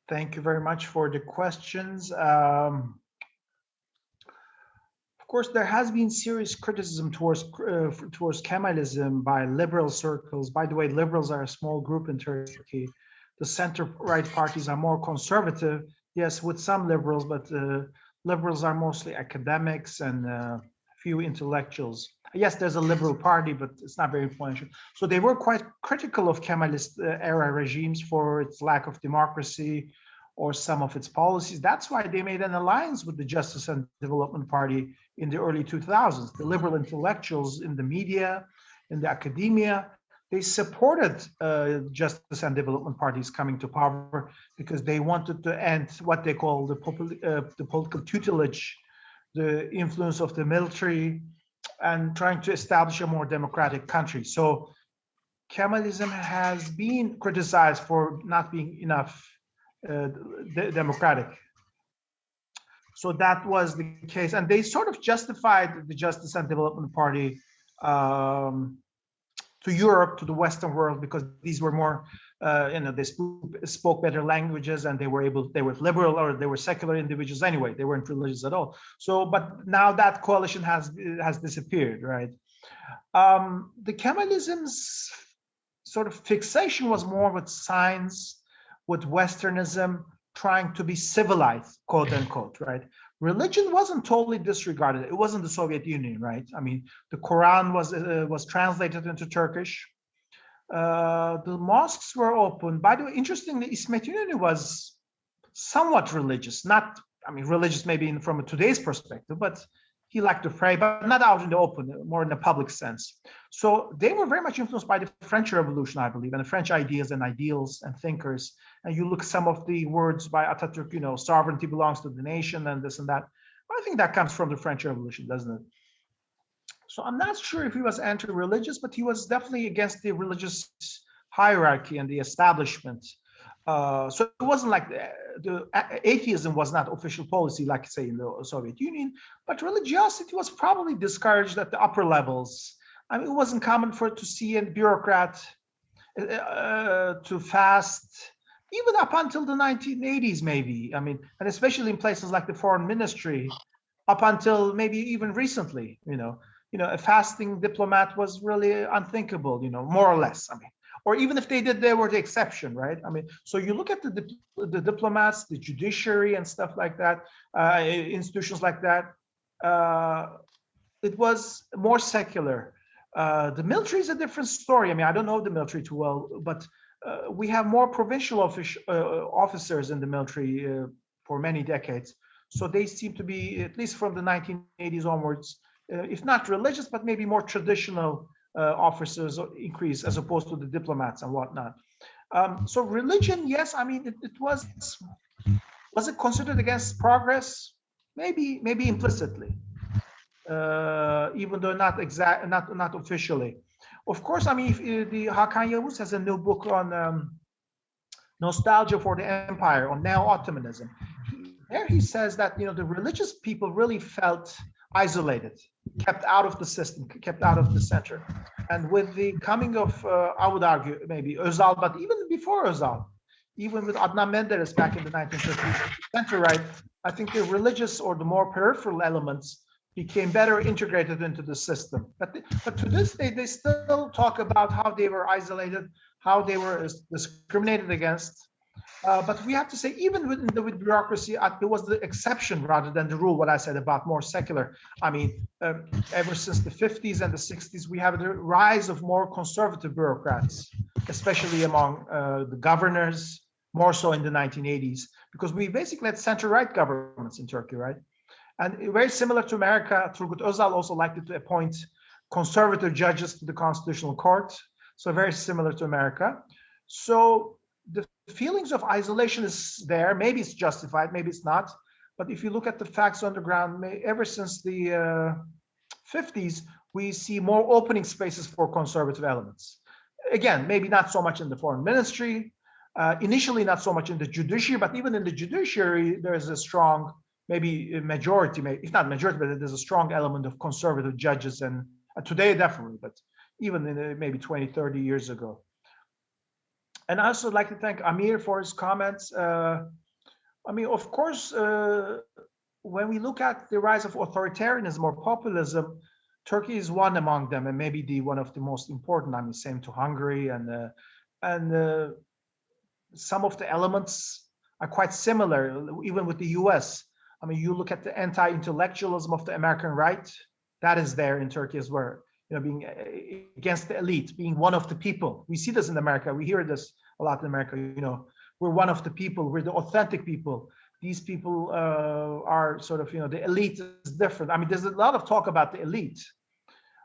Thank you very much for the questions. Of course, there has been serious criticism towards Kemalism by liberal circles. By the way, liberals are a small group in Turkey. The center-right parties are more conservative, yes, with some liberals, but liberals are mostly academics and few intellectuals. Yes, there's a liberal party, but it's not very influential. So they were quite critical of Kemalist era regimes for its lack of democracy or some of its policies. That's why they made an alliance with the Justice and Development Party in the early 2000s. The liberal intellectuals in the media, in the academia, they supported Justice and Development Parties coming to power because they wanted to end what they call the political tutelage, the influence of the military, and trying to establish a more democratic country. So Kemalism has been criticized for not being enough democratic. So that was the case. And they sort of justified the Justice and Development Party to Europe, to the Western world, because these were more, they spoke better languages and they were liberal or they were secular individuals anyway. They weren't religious at all. So, but now that coalition has disappeared, right? The Kemalism's sort of fixation was more with science, with Westernism, trying to be civilized, quote unquote, right? Religion wasn't totally disregarded. It wasn't the Soviet Union, right? I mean, the Quran was translated into Turkish. The mosques were open. By the way, interestingly, İsmet İnönü was somewhat religious, not, I mean, religious maybe from today's perspective, but he liked to pray, but not out in the open, more in the public sense. So they were very much influenced by the French Revolution, I believe, and the French ideas and ideals and thinkers. And you look at some of the words by Atatürk, you know, sovereignty belongs to the nation and this and that. I think that comes from the French Revolution, doesn't it? So I'm not sure if he was anti-religious, but he was definitely against the religious hierarchy and the establishment. So it wasn't like the atheism was not official policy, like say in the Soviet Union, but religiosity was probably discouraged at the upper levels. I mean, it wasn't common for it to see a bureaucrat to fast, even up until the 1980s, maybe. I mean, and especially in places like the foreign ministry, up until maybe even recently, you know, a fasting diplomat was really unthinkable, you know, more or less. I mean, or even if they did, they were the exception, right? I mean, so you look at the diplomats, the judiciary and stuff like that, institutions like that, it was more secular. The military is a different story. I mean, I don't know the military too well, but we have more provincial officers in the military for many decades. So they seem to be, at least from the 1980s onwards, if not religious, but maybe more traditional officers increase as opposed to the diplomats and whatnot. So religion, yes, I mean, it was it considered against progress? Maybe implicitly, even though not officially. Of course, I mean, the Hakan Yavuz has a new book on nostalgia for the empire, on neo-Ottomanism. There he says that, you know, the religious people really felt isolated, kept out of the system, kept out of the center. And with the coming of, I would argue, maybe Özal, but even before Özal, even with Adnan Menderes back in the 1950s, center right, I think the religious or the more peripheral elements became better integrated into the system. But to this day, they still talk about how they were isolated, how they were discriminated against. But we have to say, even within the bureaucracy, it was the exception rather than the rule, what I said about more secular. I mean, ever since the 50s and the 60s, we have the rise of more conservative bureaucrats, especially among the governors, more so in the 1980s, because we basically had center-right governments in Turkey, right? And very similar to America, Turgut Özal also liked to appoint conservative judges to the Constitutional Court. So very similar to America. So the feelings of isolation is there. Maybe it's justified, maybe it's not. But if you look at the facts on the ground, ever since the 50s, we see more opening spaces for conservative elements. Again, maybe not so much in the foreign ministry, initially not so much in the judiciary, but even in the judiciary, there's a strong, maybe a majority, if not majority, but there's a strong element of conservative judges. And today, definitely, but even in maybe 20, 30 years ago. And I also like to thank Amir for his comments. I mean, of course, when we look at the rise of authoritarianism or populism, Turkey is one among them, and maybe one of the most important. I mean, same to Hungary, and some of the elements are quite similar, even with the U.S. I mean, you look at the anti-intellectualism of the American right, that is there in Turkey as well. You know, being against the elite, being one of the people. We see this in America. We hear this a lot in America. You know, we're one of the people. We're the authentic people. These people are sort of, you know, the elite is different. I mean, there's a lot of talk about the elite.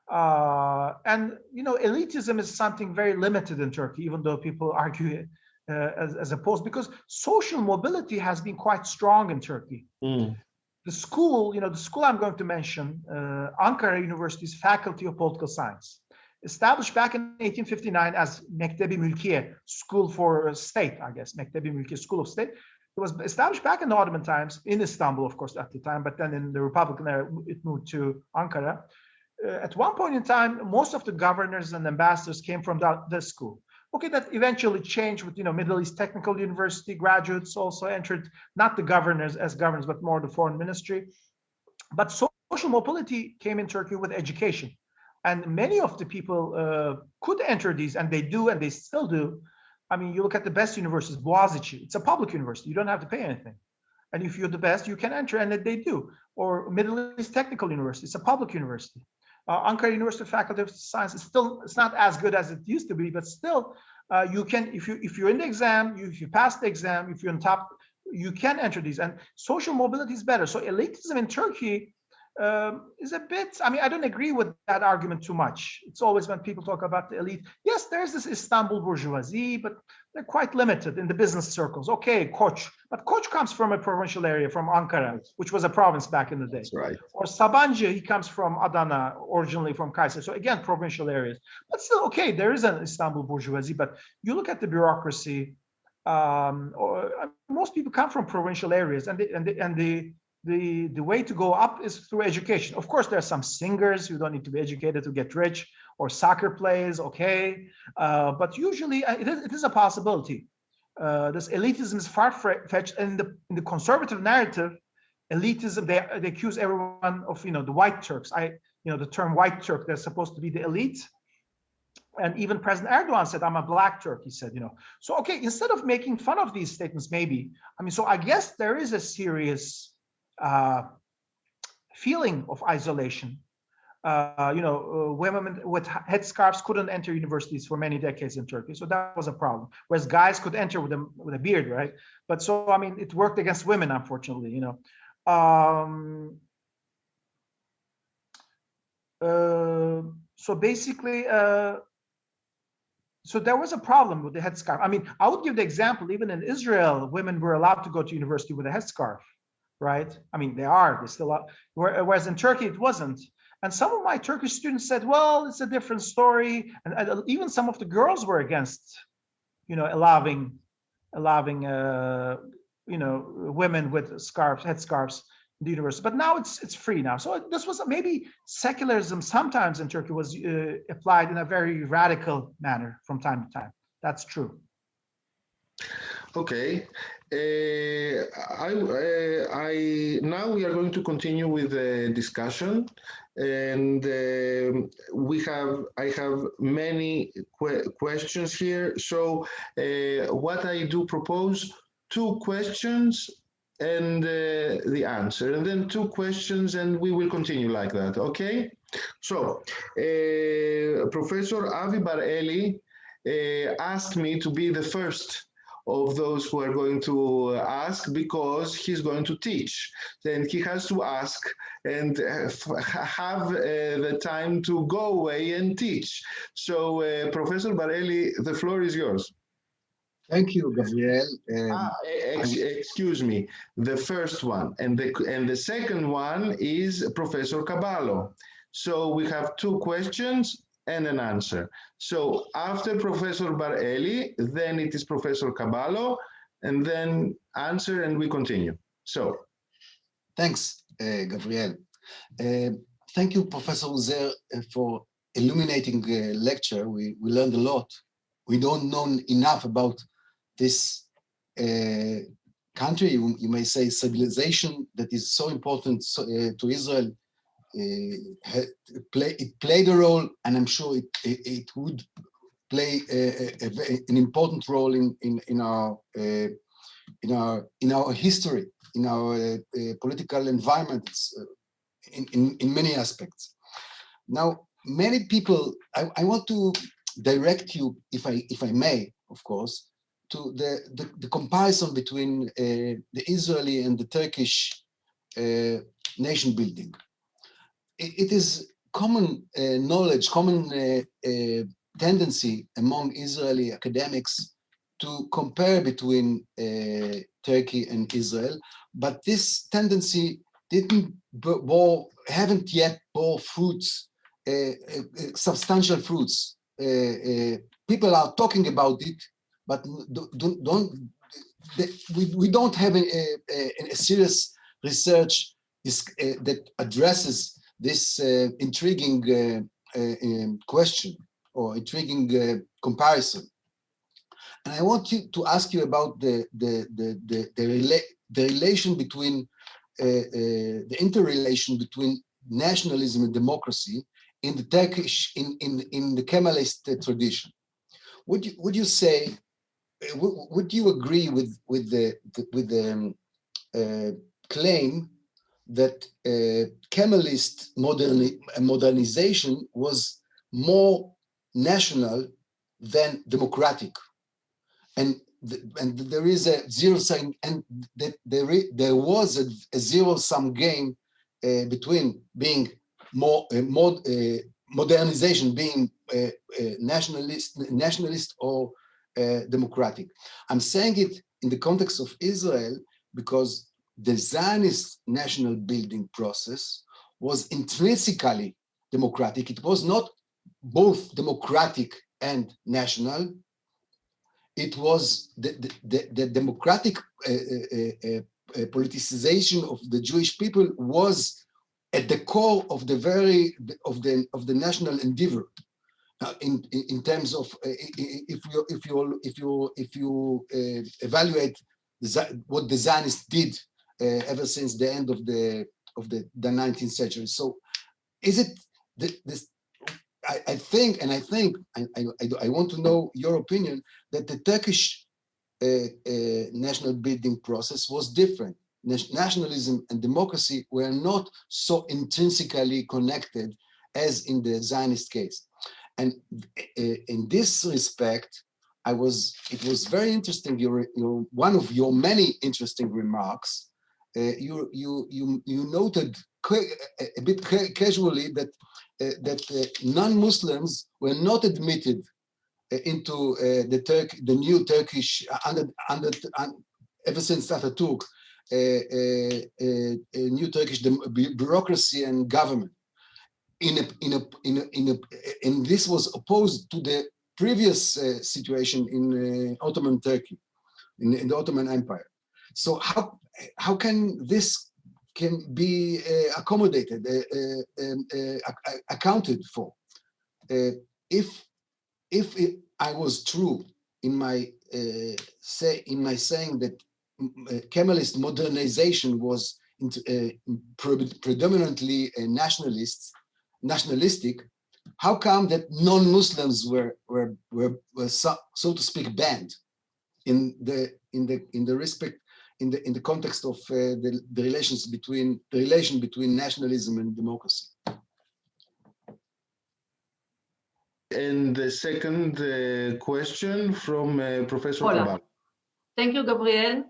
And, you know, elitism is something very limited in Turkey, even though people argue as opposed, because social mobility has been quite strong in Turkey. The school, you know, the school I'm going to mention, Ankara University's Faculty of Political Science, established back in 1859 as Mektebi Mülkiye, School for State, I guess, Mektebi Mülkiye, School of State. It was established back in the Ottoman times, in Istanbul, of course, at the time, but then in the Republican era, it moved to Ankara. At one point in time, most of the governors and ambassadors came from this school. Okay, that eventually changed with, you know, Middle East Technical University graduates also entered, not the governors as governors, but more the foreign ministry. But social mobility came in Turkey with education. And many of the people could enter these, and they do, and they still do. I mean, you look at the best universities, Boğaziçi, it's a public university. You don't have to pay anything. And if you're the best, you can enter, and they do. Or Middle East Technical University, it's a public university. Ankara University Faculty of Science is still, it's not as good as it used to be, but still you can, if you're in the exam, if you pass the exam, if you're on top, you can enter these, and social mobility is better. So elitism in Turkey is a bit, I mean, I don't agree with that argument too much. It's always when people talk about the elite, yes, there's this Istanbul bourgeoisie, but they're quite limited in the business circles. Okay, Koç, but Koç comes from a provincial area, from Ankara, which was a province back in the day. That's right. Or Sabancı, he comes from Adana, originally from Kayseri. So again, provincial areas. But still, okay, there is an Istanbul bourgeoisie, but you look at the bureaucracy, most people come from provincial areas, and the way to go up is through education. Of course, there are some singers, you don't need to be educated to get rich, or soccer players, okay, but usually it is a possibility. This elitism is far-fetched, and in the conservative narrative, elitism, they accuse everyone of, the white Turks. The term white Turk, they're supposed to be the elite. And even President Erdogan said, I'm a black Turk, he said, So, okay, instead of making fun of these statements, maybe, so I guess there is a serious feeling of isolation. Women with headscarves couldn't enter universities for many decades in Turkey, so that was a problem. Whereas guys could enter with a beard, right? But so it worked against women, unfortunately. So basically, so there was a problem with the headscarf. I would give the example, even in Israel, women were allowed to go to university with a headscarf. Right? They still are. Whereas in Turkey, it wasn't. And some of my Turkish students said, well, it's a different story. And even some of the girls were against, allowing women with headscarves in the university. But now it's free now. So this was maybe secularism sometimes in Turkey was applied in a very radical manner from time to time. That's true. Okay. Now we are going to continue with the discussion, and I have many questions here. So what I do propose, 2 questions and the answer, and then 2 questions, and we will continue like that. Okay. So Professor Avi Bar-Eli asked me to be the first of those who are going to ask, because he's going to teach. Then he has to ask and have the time to go away and teach. So Professor Bar-Eli, the floor is yours. Thank you, Gabriel. Excuse me, the first one. And the second one is Professor Caballo. So we have 2 questions and an answer. So after Professor Bar-Eli, then it is Professor Caballo, and then answer, and we continue. So. Thanks, Gabriel. Thank you, Professor Uzer, for illuminating the lecture. We learned a lot. We don't know enough about this country, you may say civilization, that is so important to Israel. It played a role, and I'm sure it would play an important role in our history, in our political environments, in many aspects. Now, many people, I want to direct you, if I may, of course, to the comparison between the Israeli and the Turkish nation building. It is common knowledge, common tendency among Israeli academics to compare between Turkey and Israel, but this tendency haven't yet bore fruits, substantial fruits. People are talking about it, but we don't have a serious research that addresses this intriguing question or intriguing comparison. And I want to ask you about the relation between the interrelation between nationalism and democracy in the Turkish, in the Kemalist tradition. Would you say, would you agree with the claim that Kemalist modernization was more national than democratic, and there is a zero-sum, and that there was a zero-sum game between being more modernization being nationalist or democratic. I'm saying it in the context of Israel because the Zionist national building process was intrinsically democratic. It was not both democratic and national. It was the democratic politicization of the Jewish people was at the core of the national endeavor. In terms of if you evaluate what the Zionists did ever since the end of the 19th century. So is it this? I think I want to know your opinion that the Turkish national building process was different. Nationalism and democracy were not so intrinsically connected as in the Zionist case. And in this respect, it was very interesting. One of your many interesting remarks. You noted a bit casually that non-Muslims were not admitted into the new Turkish ever since Ataturk, new Turkish bureaucracy and government. And this was opposed to the previous situation in Ottoman Turkey, in the Ottoman Empire. So how can this be accommodated, accounted for? If I was true in my saying that Kemalist modernization was predominantly nationalistic, how come that non-Muslims were so to speak banned in the context of the relation between nationalism and democracy? And the second question from Professor Cabal. Thank you, Gabriel.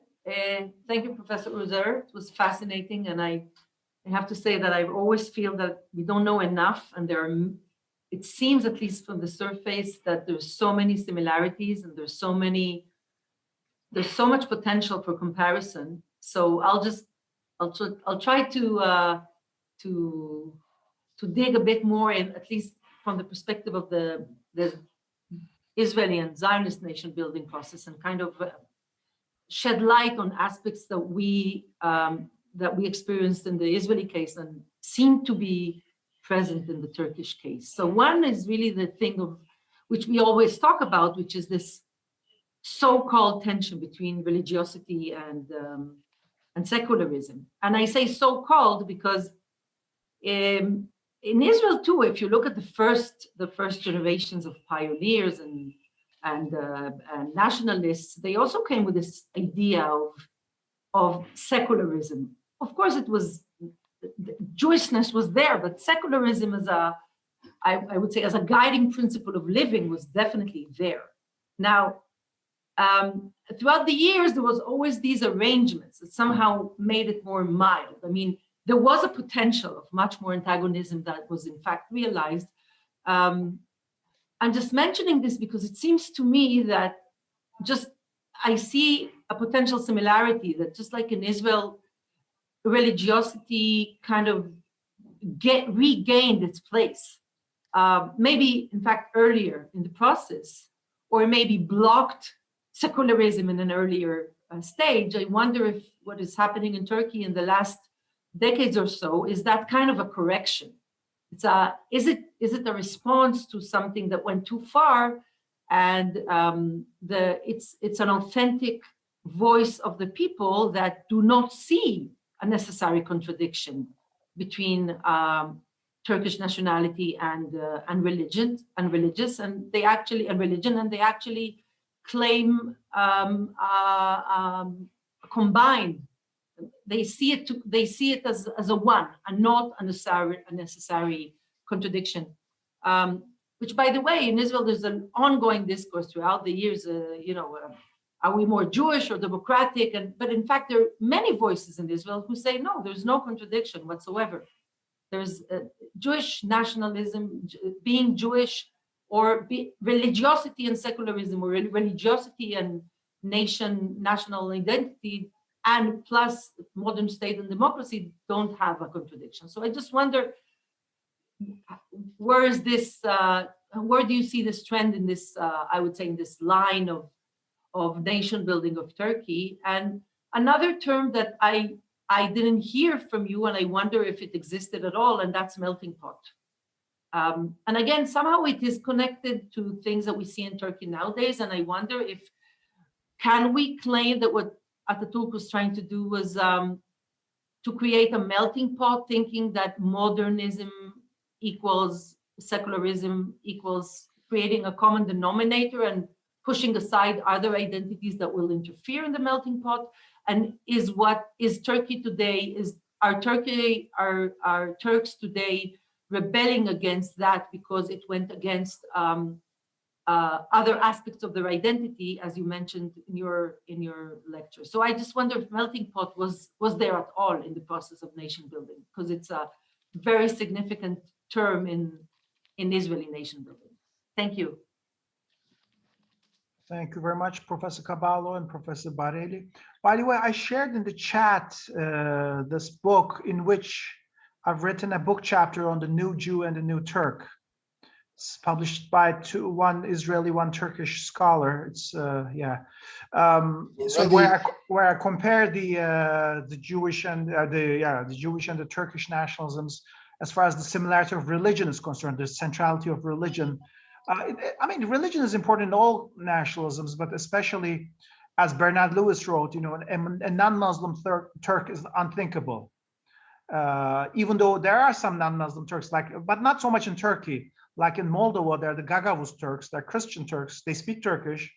Thank you, Professor Uzer. It was fascinating, and I have to say that I always feel that we don't know enough, and it seems, at least from the surface, that there's so many similarities and there's so much potential for comparison. So I'll try to dig a bit more in, at least from the perspective of the Israeli and Zionist nation building process, and kind of shed light on aspects that we experienced in the Israeli case and seem to be present in the Turkish case. So one is really the thing of which we always talk about, which is this so-called tension between religiosity and secularism. And I say so-called because in Israel too, if you look at the first generations of pioneers and nationalists, they also came with this idea of secularism. Of course, Jewishness was there, but secularism I would say as a guiding principle of living was definitely there. Now, throughout the years, there was always these arrangements that somehow made it more mild. I mean, there was a potential of much more antagonism that was in fact realized. I'm just mentioning this because it seems to me that I see a potential similarity that just like in Israel, religiosity kind of regained its place. Maybe in fact earlier in the process, or maybe blocked secularism in an earlier stage. I wonder if what is happening in Turkey in the last decades or so is that kind of a correction. Is it a response to something that went too far, and it's an authentic voice of the people that do not see a necessary contradiction between Turkish nationality and religion and they actually claim combined they see it as a one, and not a necessary contradiction. Which, by the way, in Israel, there's an ongoing discourse throughout the years. Are we more Jewish or democratic? But in fact, there are many voices in Israel who say no. There's no contradiction whatsoever. There's Jewish nationalism, being Jewish, or religiosity and secularism, or religiosity and national identity, and plus modern state and democracy don't have a contradiction. So I just wonder, where is this? Where do you see this trend in this? I would say in this line of nation building of Turkey? And another term that I didn't hear from you, and I wonder if it existed at all, and that's melting pot. And again, somehow it is connected to things that we see in Turkey nowadays. And I wonder if, can we claim that what Atatürk was trying to do was to create a melting pot, thinking that modernism equals secularism equals creating a common denominator and pushing aside other identities that will interfere in the melting pot? And is Turkey today, are Turks today rebelling against that because it went against other aspects of their identity, as you mentioned in your lecture? So I just wonder if melting pot was there at all in the process of nation building, because it's a very significant term in Israeli nation building. Thank you. Thank you very much, Professor Caballo and Professor Barelli. By the way, I shared in the chat this book in which I've written a book chapter on the new Jew and the new Turk. It's published by one Israeli, one Turkish scholar. It's so where I compare the Jewish and the Jewish and the Turkish nationalisms as far as the similarity of religion is concerned, the centrality of religion. I mean, religion is important in all nationalisms, but especially, as Bernard Lewis wrote, a non-Muslim Turk is unthinkable. Even though there are some non-Muslim Turks, but not so much in Turkey. Like in Moldova, they're the Gagavuz Turks, they're Christian Turks. They speak Turkish.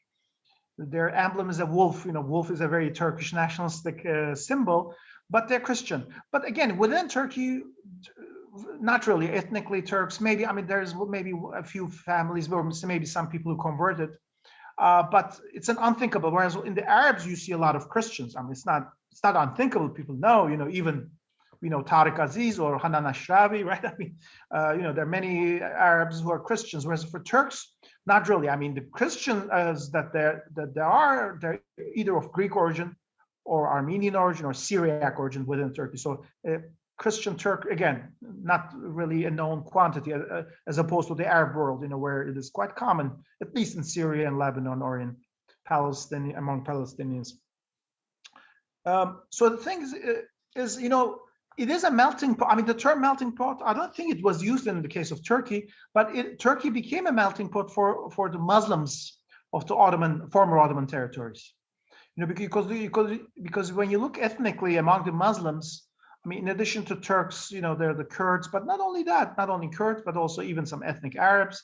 Their emblem is a wolf. Wolf is a very Turkish nationalistic symbol, but they're Christian. But again, within Turkey, not really ethnically Turks. Maybe, there's maybe a few families, or maybe some people who converted, but it's an unthinkable. Whereas in the Arabs, you see a lot of Christians. It's not unthinkable. People know, even, Tariq Aziz or Hanan Ashrawi, right? There are many Arabs who are Christians. Whereas for Turks, not really. The Christians that there are, they're either of Greek origin or Armenian origin or Syriac origin within Turkey. So Christian Turk, again, not really a known quantity as opposed to the Arab world, where it is quite common, at least in Syria and Lebanon or in Palestine, among Palestinians. So the thing is, it is a melting pot. The term melting pot, I don't think it was used in the case of Turkey, but Turkey became a melting pot for the Muslims of the former Ottoman territories. Because when you look ethnically among the Muslims, in addition to Turks, they're the Kurds, but not only that, not only Kurds, but also even some ethnic Arabs,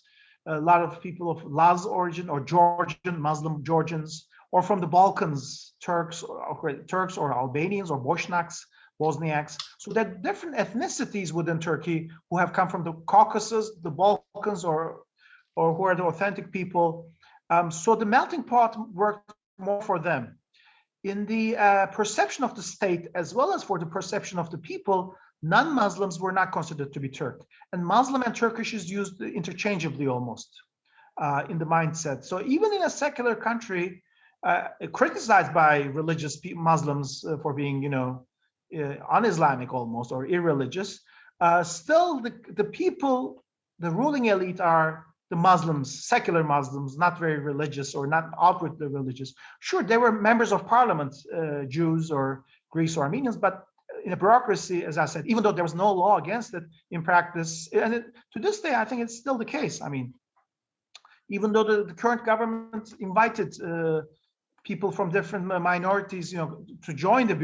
a lot of people of Laz origin or Georgian, Muslim Georgians, or from the Balkans, Turks or Albanians or Bosniaks. So there are different ethnicities within Turkey who have come from the Caucasus, the Balkans, or who are the authentic people. So the melting pot worked more for them. In the perception of the state, as well as for the perception of the people, non-Muslims were not considered to be Turk. And Muslim and Turkish is used interchangeably almost in the mindset. So even in a secular country, criticized by religious Muslims for being, un-Islamic almost, or irreligious, still the people, the ruling elite are the Muslims, secular Muslims, not very religious or not outwardly religious. Sure, they were members of parliament, Jews or Greeks or Armenians, but in a bureaucracy, as I said, even though there was no law against it in practice, and to this day, I think it's still the case. Even though the current government invited people from different minorities, to join the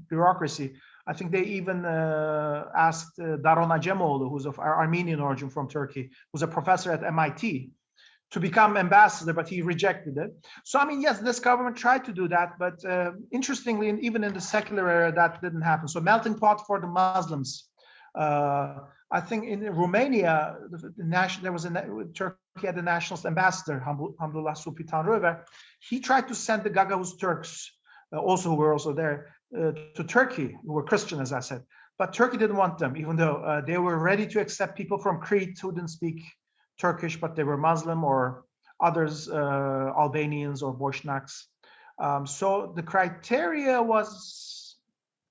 bureaucracy. I think they even asked Daron Acemoğlu, who's of Armenian origin from Turkey, who's a professor at MIT, to become ambassador, but he rejected it. So, I mean, yes, this government tried to do that, but interestingly, even in the secular era, that didn't happen. So melting pot for the Muslims. I think in Romania, Turkey had a nationalist ambassador, Hamdullah Supi Tanrıver. He tried to send the Gagavuz Turks, also who were also there, to Turkey, who were Christian, as I said. But Turkey didn't want them, even though they were ready to accept people from Crete who didn't speak Turkish, but they were Muslim, or others, Albanians or Bosniaks. So the criteria was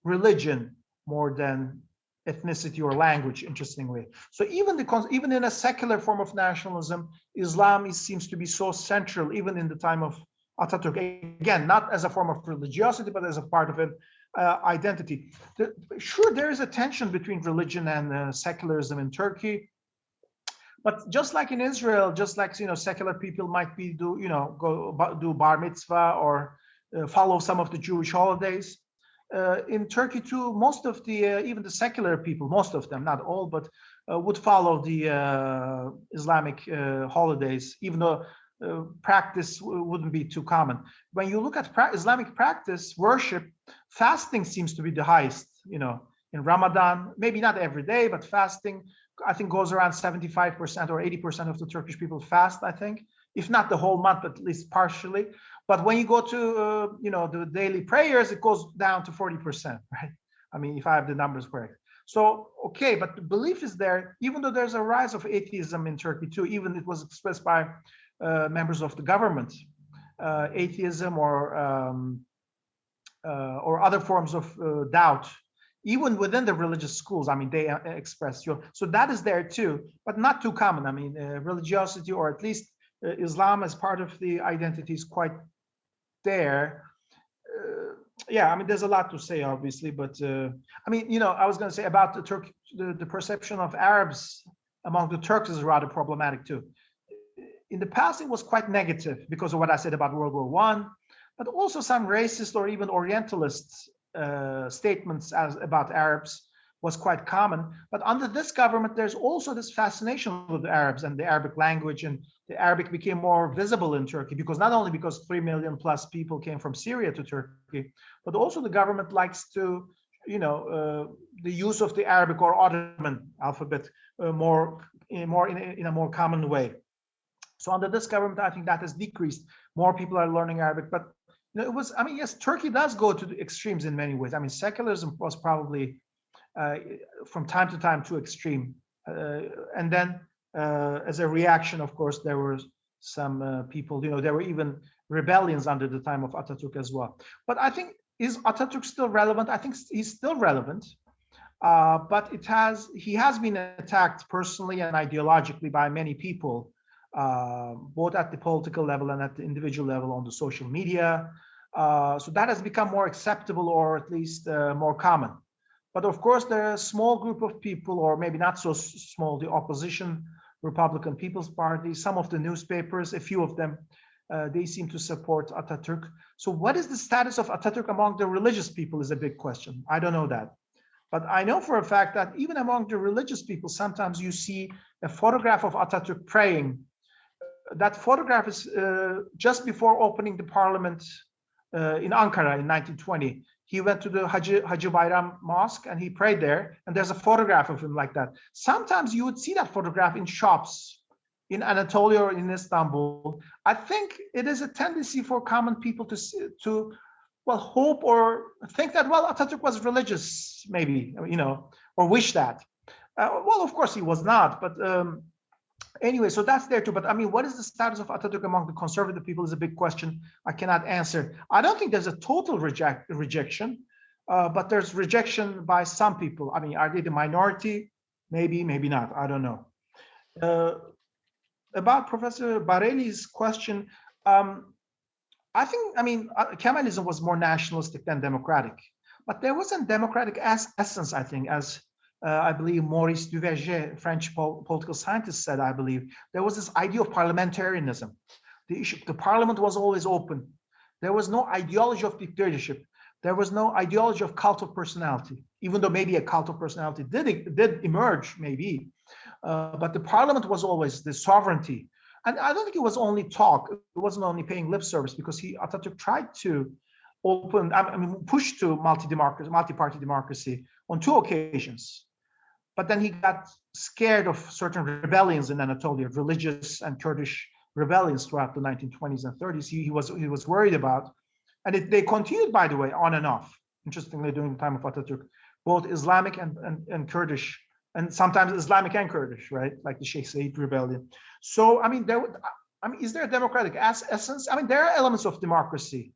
religion more than ethnicity or language, interestingly. So even in a secular form of nationalism, Islam seems to be so central, even in the time of Atatürk. Again, not as a form of religiosity, but as a part of an identity. Sure, there is a tension between religion and secularism in Turkey. But just like in Israel, just like secular people might go do bar mitzvah or follow some of the Jewish holidays. In Turkey too, most of the even the secular people, most of them, not all, but would follow the Islamic holidays, even though practice wouldn't be too common. When you look at Islamic practice, worship, fasting seems to be the highest. In Ramadan, maybe not every day, but fasting, I think, goes around 75% or 80% of the Turkish people fast, I think, if not the whole month, at least partially. But when you go to, the daily prayers, it goes down to 40%, right? I mean, if I have the numbers correct. So, okay, but the belief is there, even though there's a rise of atheism in Turkey too, even it was expressed by members of the government, atheism or other forms of doubt, even within the religious schools. I mean, they express so that is there too, but not too common. I mean, religiosity, or at least Islam as part of the identity, is quite there. Yeah, I mean, there's a lot to say, obviously, but I mean, I was going to say about the perception of Arabs among the Turks is rather problematic too. In the past, it was quite negative because of what I said about World War I, but also some racist or even Orientalist statements about Arabs was quite common. But under this government, there's also this fascination with the Arabs and the Arabic language, and the Arabic became more visible in Turkey because not only because 3 million plus people came from Syria to Turkey, but also the government likes to, the use of the Arabic or Ottoman alphabet in a more common way. So under this government, I think that has decreased. More people are learning Arabic, but it was, I mean, yes, Turkey does go to the extremes in many ways. I mean, secularism was probably from time to time too extreme. And then as a reaction, of course, there were some people, there were even rebellions under the time of Atatürk as well. But I think, is Atatürk still relevant? I think he's still relevant. But he has been attacked personally and ideologically by many people, both at the political level and at the individual level on the social media. So that has become more acceptable, or at least more common. But of course, there are a small group of people, or maybe not so small, the opposition Republican People's Party, some of the newspapers, a few of them, they seem to support Atatürk. So what is the status of Atatürk among the religious people is a big question. I don't know that. But I know for a fact that even among the religious people, sometimes you see a photograph of Atatürk praying. That photograph is just before opening the parliament in Ankara in 1920. He went to the Hacı Bayram Mosque and he prayed there. And there's a photograph of him like that. Sometimes you would see that photograph in shops in Anatolia or in Istanbul. I think it is a tendency for common people to hope or think that, Atatürk was religious, maybe, or wish that. Of course he was not, but anyway, so that's there too. But I mean, what is the status of Atatürk among the conservative people is a big question I cannot answer. I don't think there's a total rejection, but there's rejection by some people. I mean, are they the minority? Maybe, maybe not. I don't know. About Professor Bareli's question, I think, Kemalism was more nationalistic than democratic, but there was a democratic essence, I think, as I believe Maurice Duverger, French political scientist, said, I believe. There was this idea of parliamentarianism. The parliament was always open. There was no ideology of dictatorship. There was no ideology of cult of personality, even though maybe a cult of personality did emerge, maybe. But the parliament was always the sovereignty. and I don't think it was only talk. It wasn't only paying lip service, because Atatürk tried to push to multi-party democracy on 2 occasions. But then he got scared of certain rebellions in Anatolia, religious and Kurdish rebellions throughout the 1920s and 30s. He was worried about, and they continued, by the way, on and off. Interestingly, during the time of Atatürk, both Islamic and Kurdish, and sometimes Islamic and Kurdish, right? Like the Sheikh Said rebellion. So, is there a democratic essence? There are elements of democracy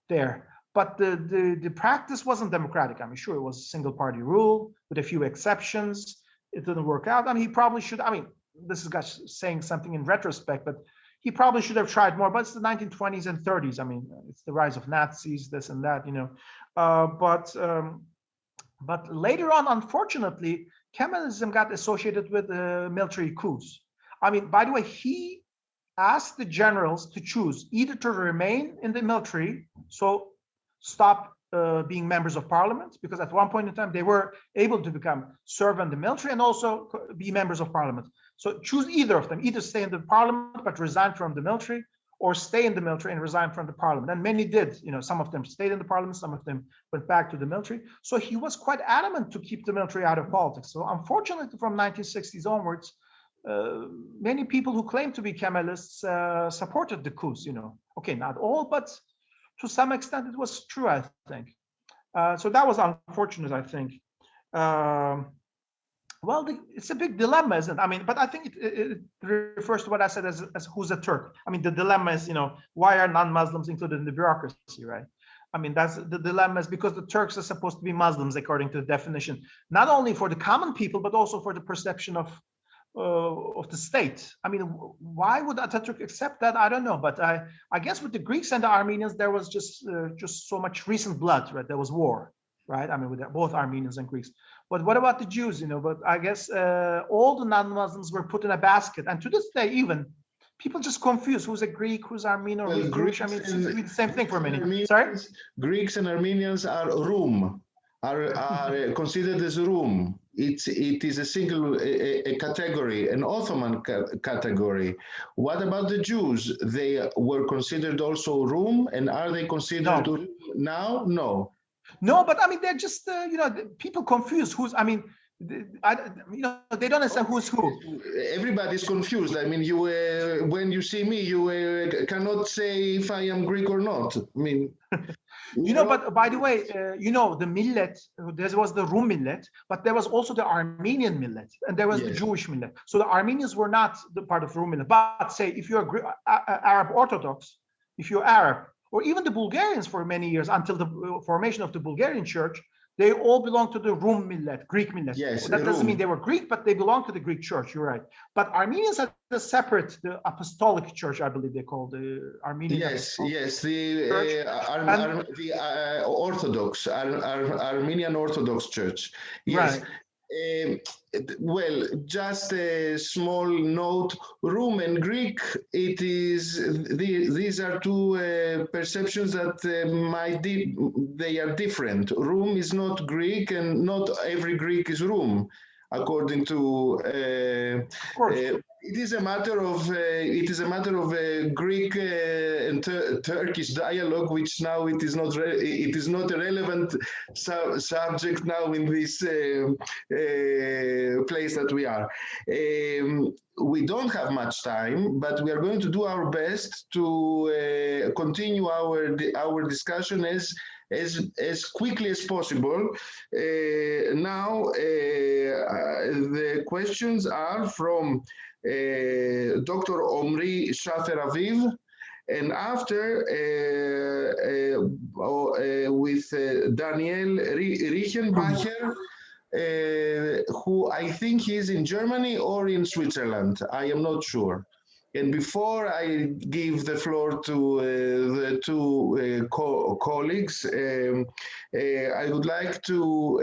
there, but the practice wasn't democratic. Sure, it was single party rule with a few exceptions. It didn't work out. He probably should, this is saying something in retrospect, but he probably should have tried more. But it's the 1920s and 30s. It's the rise of Nazis, this and that, But later on, unfortunately, Kemalism got associated with military coups. By the way, he asked the generals to choose either to remain in the military, so stop being members of parliament, because at one point in time they were able to serve in the military and also be members of parliament. So choose either of them, either stay in the parliament but resign from the military, or stay in the military and resign from the parliament. And many did. Some of them stayed in the parliament, some of them went back to the military. So he was quite adamant to keep the military out of politics. So unfortunately, from 1960s onwards, many people who claimed to be Kemalists supported the coups. Okay, not all, but to some extent it was true, I think. So that was unfortunate, I think. Well, it's a big dilemma, isn't it? But I think it refers to what I said as who's a Turk. The dilemma is, why are non-Muslims included in the bureaucracy, right? That's the dilemma, is because the Turks are supposed to be Muslims according to the definition, not only for the common people, but also for the perception of the state. Why would Atatürk accept that? I don't know, but I guess with the Greeks and the Armenians, there was just so much recent blood, right? There was war, right? With both Armenians and Greeks. But what about the Jews? But I guess all the non-Muslims were put in a basket, and to this day, even people just confuse who's a Greek, who's Armenian, or who's Jewish. It seems to be the same thing for many. Sorry? Greeks and Armenians are are considered as Rum. It is a single a category, an Ottoman category. What about the Jews? They were considered also Rum, and are they considered now? No. No, but they're just people confuse who's. They don't understand who's who. Everybody's confused. You when you see me, you cannot say if I am Greek or not. But by the way, the millet, there was the Rum millet, but there was also the Armenian millet, and there was the Jewish millet. So the Armenians were not the part of the Rum millet. But say if you're Arab Orthodox, if you're Arab, or even the Bulgarians for many years until the formation of the Bulgarian church, they all belong to the Rum millet, Greek millet. Yes, that doesn't mean they were Greek, but they belong to the Greek church. You're right. But Armenians had the separate, the Apostolic Church, I believe they call the Armenian. Yes, the Orthodox, Armenian Orthodox Church. Yes. Right. Well, just a small note. Rum and Greek, these are two perceptions that they are different. Rum is not Greek, and not every Greek is Rum, according to. Of course. It is a matter of Greek and Turkish dialogue, which now it is not a relevant subject now in this place that we are. We don't have much time, but we are going to do our best to continue our discussion as quickly as possible. Now, the questions are from Dr. Omri Shafer Aviv, and after with Daniel Riechenbacher, who I think is in Germany or in Switzerland. I am not sure. And before I give the floor to the two colleagues, I would like to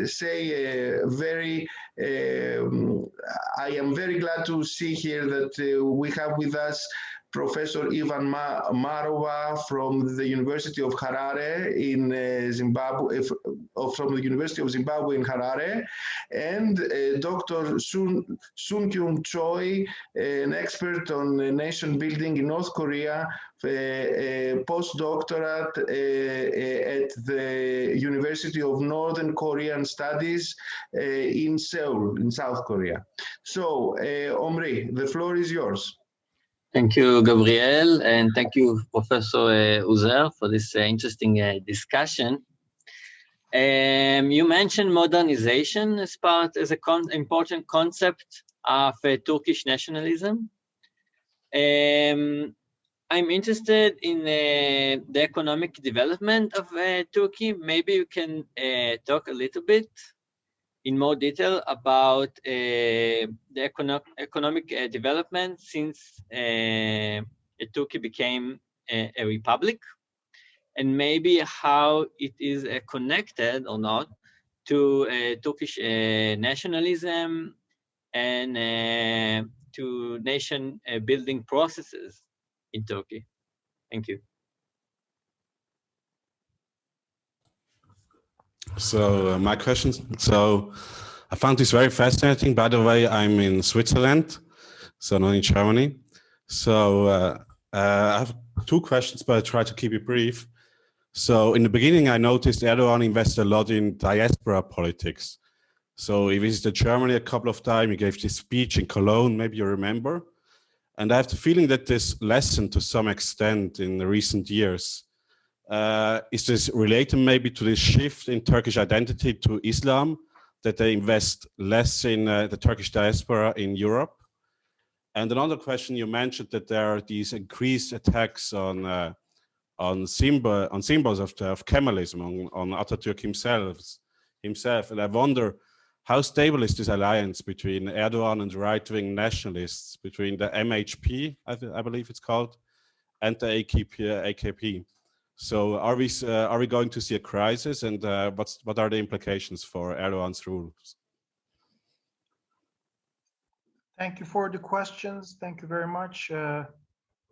say I am very glad to see here that we have with us Professor Ivan Marova from the University of Harare in Zimbabwe, from the University of Zimbabwe in Harare, and Dr. Sun Kyung Choi, an expert on nation building in North Korea, a postdoctorate at the University of Northern Korean Studies in Seoul, in South Korea. So, Omri, the floor is yours. Thank you, Gabriel, and thank you, Professor Uzer, for this interesting discussion. You mentioned modernization as an important concept of Turkish nationalism. I'm interested in the economic development of Turkey. Maybe you can talk a little bit in more detail about the economic development since Turkey became a republic, and maybe how it is connected or not to Turkish nationalism and to nation building processes in Turkey. Thank you. So my questions. So I found this very fascinating. By the way, I'm in Switzerland, so not in Germany. So I have two questions, but I try to keep it brief. So in the beginning, I noticed Erdogan invested a lot in diaspora politics. So he visited Germany a couple of times. He gave this speech in Cologne, maybe you remember. And I have the feeling that this lessened to some extent in the recent years. Is this related maybe to this shift in Turkish identity to Islam, that they invest less in the Turkish diaspora in Europe? And another question, you mentioned that there are these increased attacks on symbols of Kemalism, on Atatürk himself. And I wonder, how stable is this alliance between Erdogan and right-wing nationalists, between the MHP, I believe it's called, and the AKP? So are we going to see a crisis, and what are the implications for Erdogan's rules? Thank you for the questions. Thank you very much.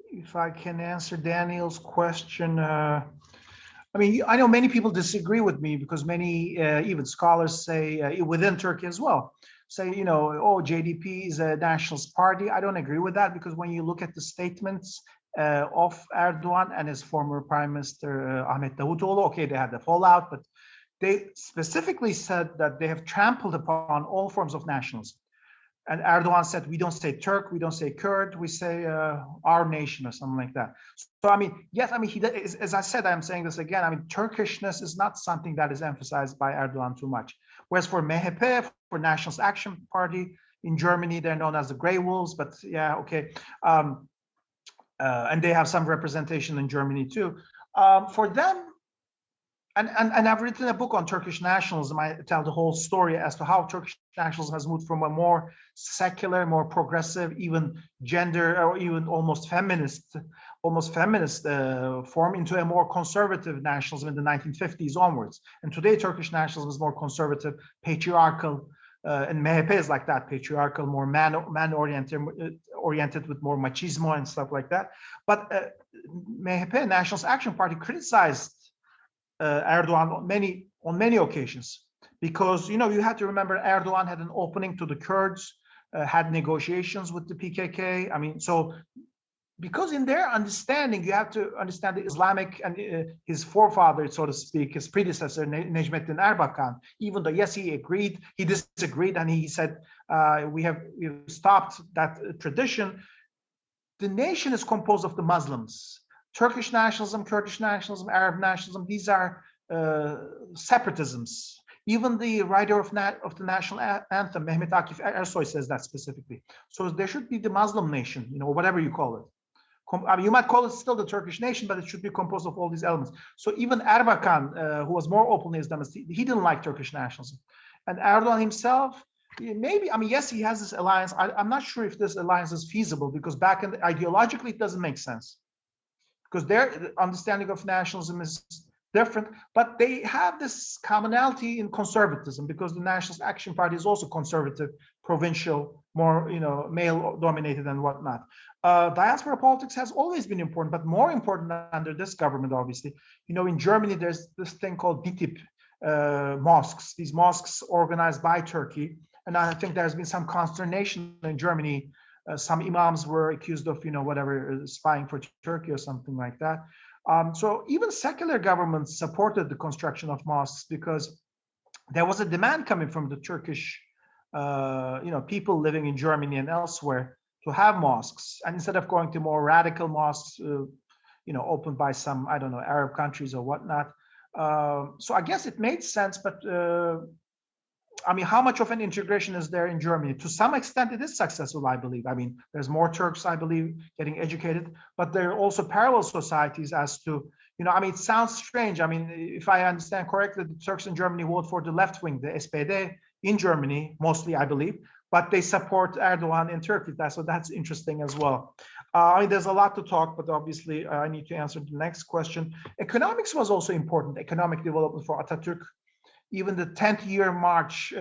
If I can answer Daniel's question, I mean, I know many people disagree with me because many even scholars say within Turkey as well, say, you know, oh, JDP is a nationalist party. I don't agree with that, because when you look at the statements of Erdogan and his former Prime Minister Ahmet Davutoğlu, okay, they had the fallout, but they specifically said that they have trampled upon all forms of nationalism. And Erdogan said, we don't say Turk, we don't say Kurd, we say our nation or something like that. So, I mean, yes, I mean, he, as I said, I'm saying this again, I mean, Turkishness is not something that is emphasized by Erdogan too much. Whereas for MHP, for Nationalist Action Party in Germany, they're known as the Grey Wolves, but yeah, okay. And they have some representation in Germany too. For them, and I've written a book on Turkish nationalism. I tell the whole story as to how Turkish nationalism has moved from a more secular, more progressive, even gender or even almost feminist form into a more conservative nationalism in the 1950s onwards. And today Turkish nationalism is more conservative, patriarchal, and MHP is like that, patriarchal, more man-oriented with more machismo and stuff like that. But MHP, Nationalist Action Party, criticized Erdogan on many occasions, because, you know, you have to remember Erdogan had an opening to the Kurds, had negotiations with the PKK. I mean, so because in their understanding, you have to understand the Islamic and his forefather, so to speak, his predecessor, Necmettin Erbakan, even though, yes, he disagreed, and he said, we've stopped that tradition. The nation is composed of the Muslims. Turkish nationalism, Kurdish nationalism, Arab nationalism, these are separatisms. Even the writer of the national anthem, Mehmet Akif Ersoy, says that specifically. So there should be the Muslim nation, you know, whatever you call it. I mean, you might call it still the Turkish nation, but it should be composed of all these elements. So even Erbakan, who was more openly Islamist, he didn't like Turkish nationalism. And Erdogan himself, maybe, I mean, yes, he has this alliance. I'm not sure if this alliance is feasible, because ideologically, it doesn't make sense. Because their understanding of nationalism is different, but they have this commonality in conservatism, because the Nationalist Action Party is also conservative, provincial, more, you know, male-dominated and whatnot. Diaspora politics has always been important, but more important under this government, obviously. You know, in Germany, there's this thing called DITIB, mosques, these mosques organized by Turkey. And I think there's been some consternation in Germany. Some imams were accused of, whatever, spying for Turkey or something like that. So even secular governments supported the construction of mosques because there was a demand coming from the Turkish, people living in Germany and elsewhere to have mosques. And instead of going to more radical mosques, opened by some, I don't know, Arab countries or whatnot. So I guess it made sense, but how much of an integration is there in Germany? To some extent, it is successful, I believe. There's more Turks, I believe, getting educated, but there are also parallel societies as to, it sounds strange. If I understand correctly, the Turks in Germany vote for the left wing, the SPD in Germany, mostly, I believe, but they support Erdogan in Turkey. So that's interesting as well. There's a lot to talk, but obviously I need to answer the next question. Economics was also important, economic development for Atatürk. Even the 10th year march,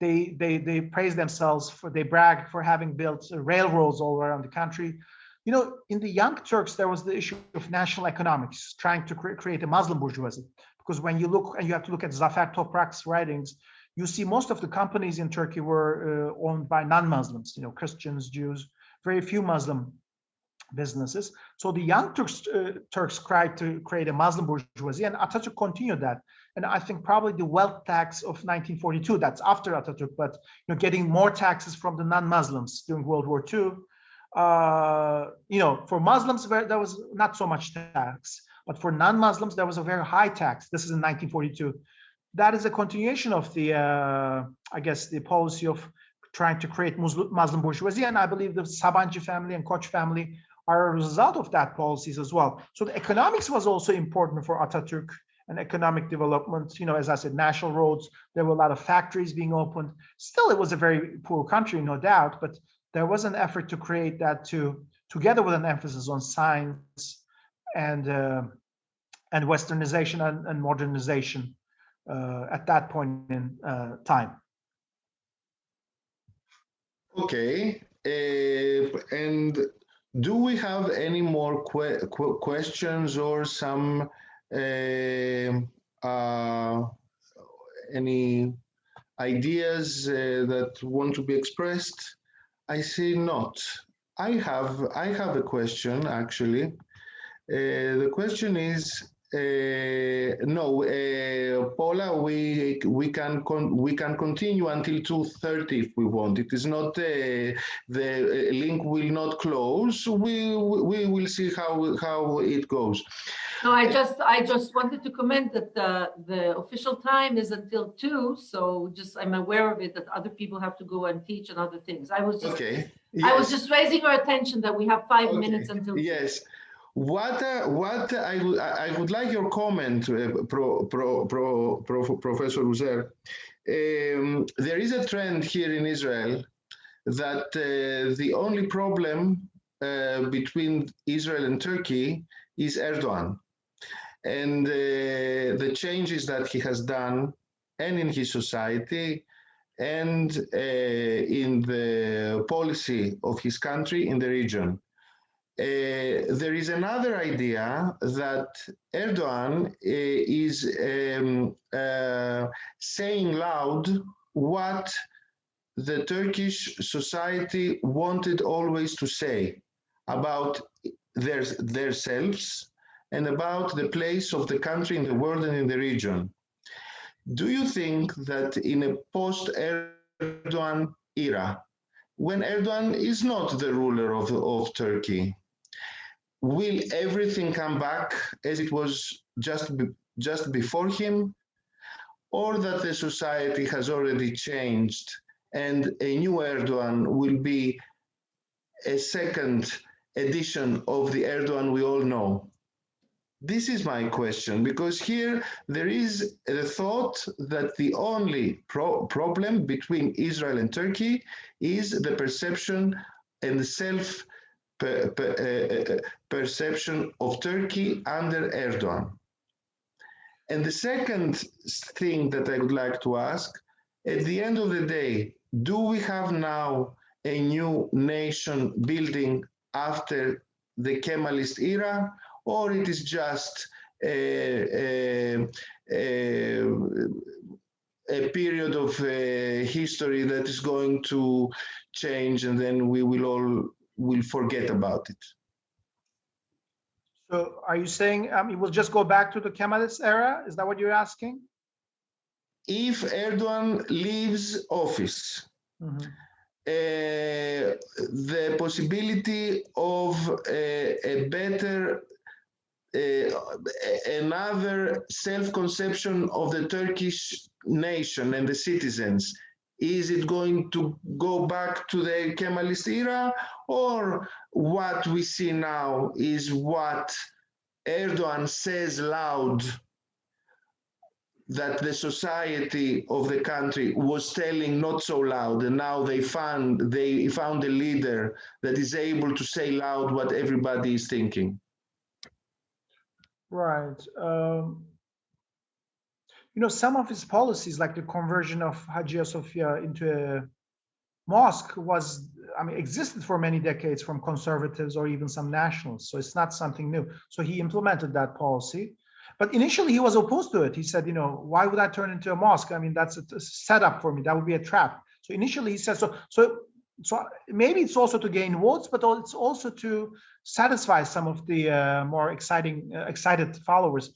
they praise themselves they brag for having built railroads all around the country. In the Young Turks, there was the issue of national economics, trying to create a Muslim bourgeoisie. Because when you look, and you have to look at Zafer Toprak's writings, you see most of the companies in Turkey were owned by non-Muslims, Christians, Jews, very few Muslim businesses. So the Young Turks tried to create a Muslim bourgeoisie, and Atatürk continued that. And I think probably the wealth tax of 1942, that's after Atatürk, but getting more taxes from the non-Muslims during World War II. For Muslims, there was not so much tax, but for non-Muslims, there was a very high tax. This is in 1942. That is a continuation of the, the policy of trying to create Muslim bourgeoisie. And I believe the Sabancı family and Koç family are a result of that policies as well. So the economics was also important for Atatürk and economic development. As I said, national roads, there were a lot of factories being opened. Still, it was a very poor country, no doubt, but there was an effort to create that together with an emphasis on science and westernization and modernization at that point in time. Okay, and do we have any more questions or some any ideas that want to be expressed? I see not. I have a question actually. The question is Paula, we can continue until 2:30 if we want. It is not the link will not close. We will see how it goes. No, I just wanted to comment that the official time is until 2. So I'm aware of it that other people have to go and teach and other things. I was just okay. Yes. I was just raising your attention that we have 5 minutes until 2. Yes. What I would like your comment, Professor Uzer. There is a trend here in Israel that the only problem between Israel and Turkey is Erdogan, and the changes that he has done, and in his society, and in the policy of his country in the region. There is another idea that Erdogan is saying loud what the Turkish society wanted always to say about themselves and about the place of the country in the world and in the region. Do you think that in a post-Erdogan era, when Erdogan is not the ruler of Turkey, will everything come back as it was just before him, or that the society has already changed and a new Erdogan will be a second edition of the Erdogan we all know? This is my question, because here there is the thought that the only problem between Israel and Turkey is the perception and the self-perception of Turkey under Erdogan. And the second thing that I would like to ask, at the end of the day, do we have now a new nation building after the Kemalist era, or it is just a period of history that is going to change, and then we will forget about it. So are you saying we'll just go back to the Kemalist era? Is that what you're asking? If Erdogan leaves office, the possibility of a better, another self-conception of the Turkish nation and the citizens, is it going to go back to the Kemalist era, or what we see now is what Erdogan says loud that the society of the country was telling not so loud, and now they found a leader that is able to say loud what everybody is thinking? Right. You know, some of his policies, like the conversion of Hagia Sophia into a mosque, existed for many decades from conservatives or even some nationalists. So it's not something new. So he implemented that policy. But initially he was opposed to it. He said, you know, why would I turn into a mosque? I mean, that's a setup for me. That would be a trap. So initially he said, so maybe it's also to gain votes, but it's also to satisfy some of the more excited followers.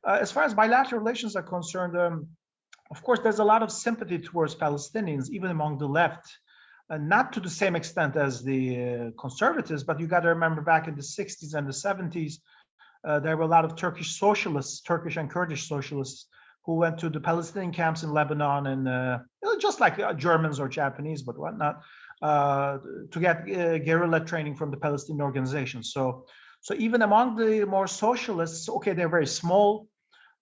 As far as bilateral relations are concerned, of course, there's a lot of sympathy towards Palestinians, even among the left. Not to the same extent as the conservatives, but you got to remember back in the 60s and the 70s, there were a lot of Turkish socialists, Turkish and Kurdish socialists, who went to the Palestinian camps in Lebanon and just like Germans or Japanese, but whatnot, to get guerrilla training from the Palestinian organizations. So even among the more socialists, okay, they're very small,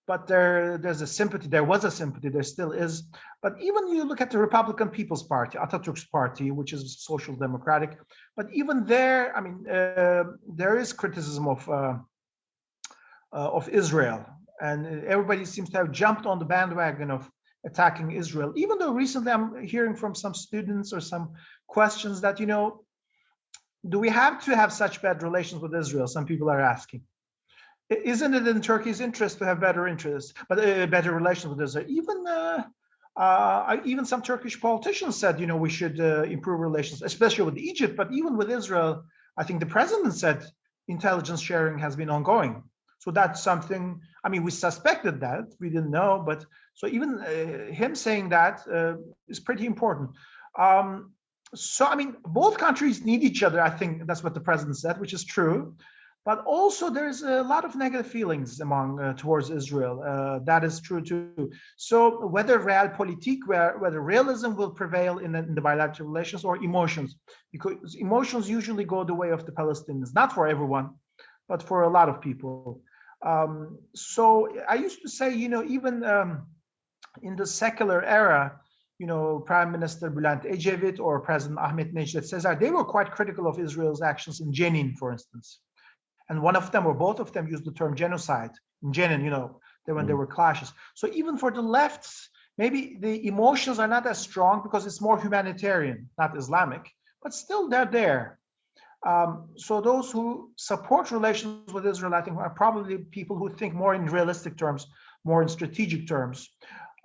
but there's a sympathy. There was a sympathy. There still is. But even you look at the Republican People's Party, Atatürk's party, which is social democratic, but even there, I mean, there is criticism of Israel, and everybody seems to have jumped on the bandwagon of attacking Israel. Even though recently I'm hearing from some students or some questions that, you know, do we have to have such bad relations with Israel? Some people are asking. Isn't it in Turkey's interest to have better relations with Israel? Even some Turkish politicians said, you know, we should improve relations, especially with Egypt. But even with Israel, I think the president said intelligence sharing has been ongoing. So that's something. I mean, we suspected that, we didn't know, but so even him saying that is pretty important. So I mean, both countries need each other. I think that's what the president said, which is true. But also there's a lot of negative feelings towards Israel. That is true too. So whether realpolitik, whether realism will prevail in the bilateral relations, or emotions, because emotions usually go the way of the Palestinians, not for everyone, but for a lot of people. So I used to say, you know, even in the secular era, you know, Prime Minister Bülent Ecevit or President Ahmet Necdet Sezer, they were quite critical of Israel's actions in Jenin, for instance. And one of them, or both of them, used the term genocide in Jenin, you know, when there were clashes. So even for the lefts, maybe the emotions are not as strong because it's more humanitarian, not Islamic, but still they're there. So those who support relations with Israel, I think, are probably people who think more in realistic terms, more in strategic terms.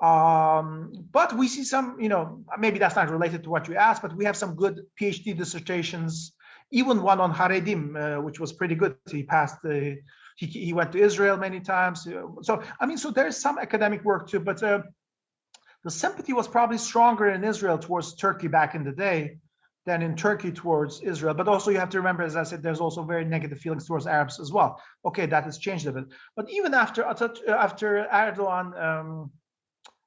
But we see some, you know, maybe that's not related to what you asked, but we have some good PhD dissertations, even one on Haredim, which was pretty good. He passed he went to Israel many times. So, I mean, so there's some academic work too, but the sympathy was probably stronger in Israel towards Turkey back in the day than in Turkey towards Israel. But also you have to remember, as I said, there's also very negative feelings towards Arabs as well. Okay, that has changed a bit. But even after Erdogan,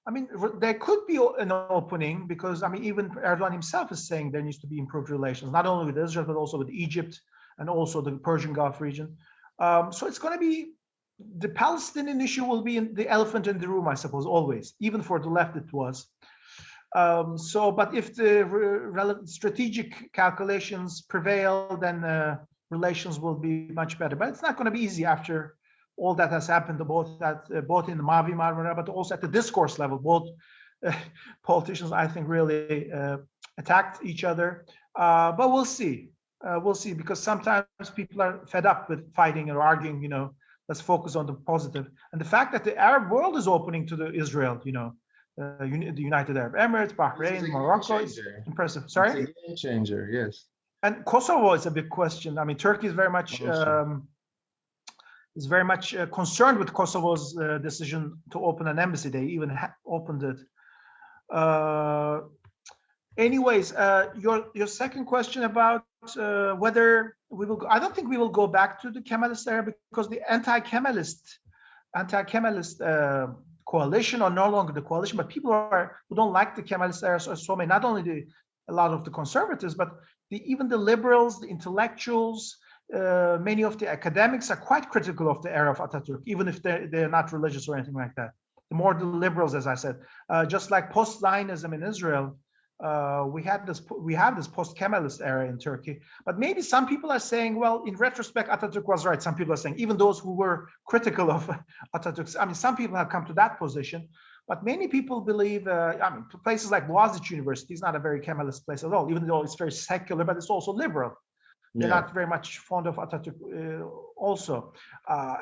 I mean, there could be an opening, because, I mean, even Erdogan himself is saying there needs to be improved relations, not only with Israel, but also with Egypt and also the Persian Gulf region. So it's going to be, the Palestinian issue will be the elephant in the room, I suppose, always. Even for the left it was. But if the strategic calculations prevail, then relations will be much better. But it's not going to be easy after all that has happened, both in the Mavi Marmara, but also at the discourse level. Both politicians, I think, really attacked each other. But we'll see. We'll see, because sometimes people are fed up with fighting or arguing, you know, let's focus on the positive. And the fact that the Arab world is opening to the Israel, the United Arab Emirates, Bahrain, Morocco is impressive. Sorry? It's a game changer, yes. And Kosovo is a big question. I mean, Turkey is very much concerned with Kosovo's decision to open an embassy. They even opened it. Anyways, your second question about whether we will. I don't think we will go back to the Kemalist era because the anti-Kemalist coalition are no longer the coalition, but people who don't like the Kemalist era so many. Not only a lot of the conservatives, but even the liberals, the intellectuals, many of the academics are quite critical of the era of Atatürk, even if they're not religious or anything like that. The more the liberals, as I said, just like post-Zionism in Israel, we have this post-Kemalist era in Turkey. But maybe some people are saying, well, in retrospect, Atatürk was right. Some people are saying, even those who were critical of Atatürk, I mean, some people have come to that position. But many people believe, places like Boğaziçi University is not a very Kemalist place at all, even though it's very secular, but it's also liberal. They're not very much fond of Atatürk also.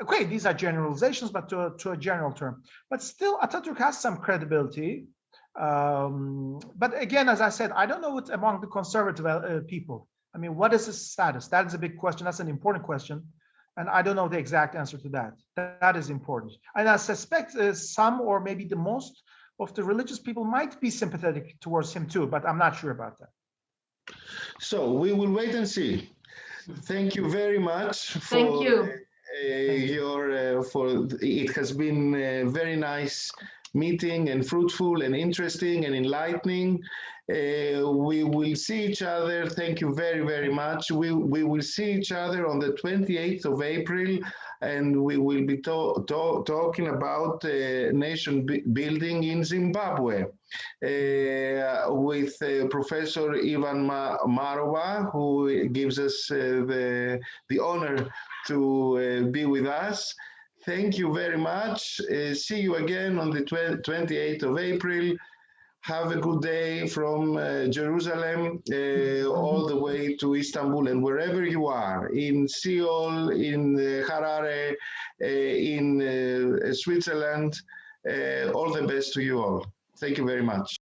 Okay, these are generalizations, but to a general term. But still, Atatürk has some credibility. But again, as I said, I don't know what's among the conservative people. I mean, what is his status? That is a big question. That's an important question. And I don't know the exact answer to that. That is important. And I suspect some or maybe the most of the religious people might be sympathetic towards him too, but I'm not sure about that. So we will wait and see. Thank you very much for it has been a very nice meeting and fruitful and interesting and enlightening. We will see each other. Thank you very, very much. We will see each other on the 28th of April, and we will be talking about nation building in Zimbabwe with Professor Ivan Marova, who gives us the honor to be with us. Thank you very much. See you again on the 28th of April. Have a good day from Jerusalem all the way to Istanbul and wherever you are, in Seoul, in Harare, in Switzerland. All the best to you all. Thank you very much.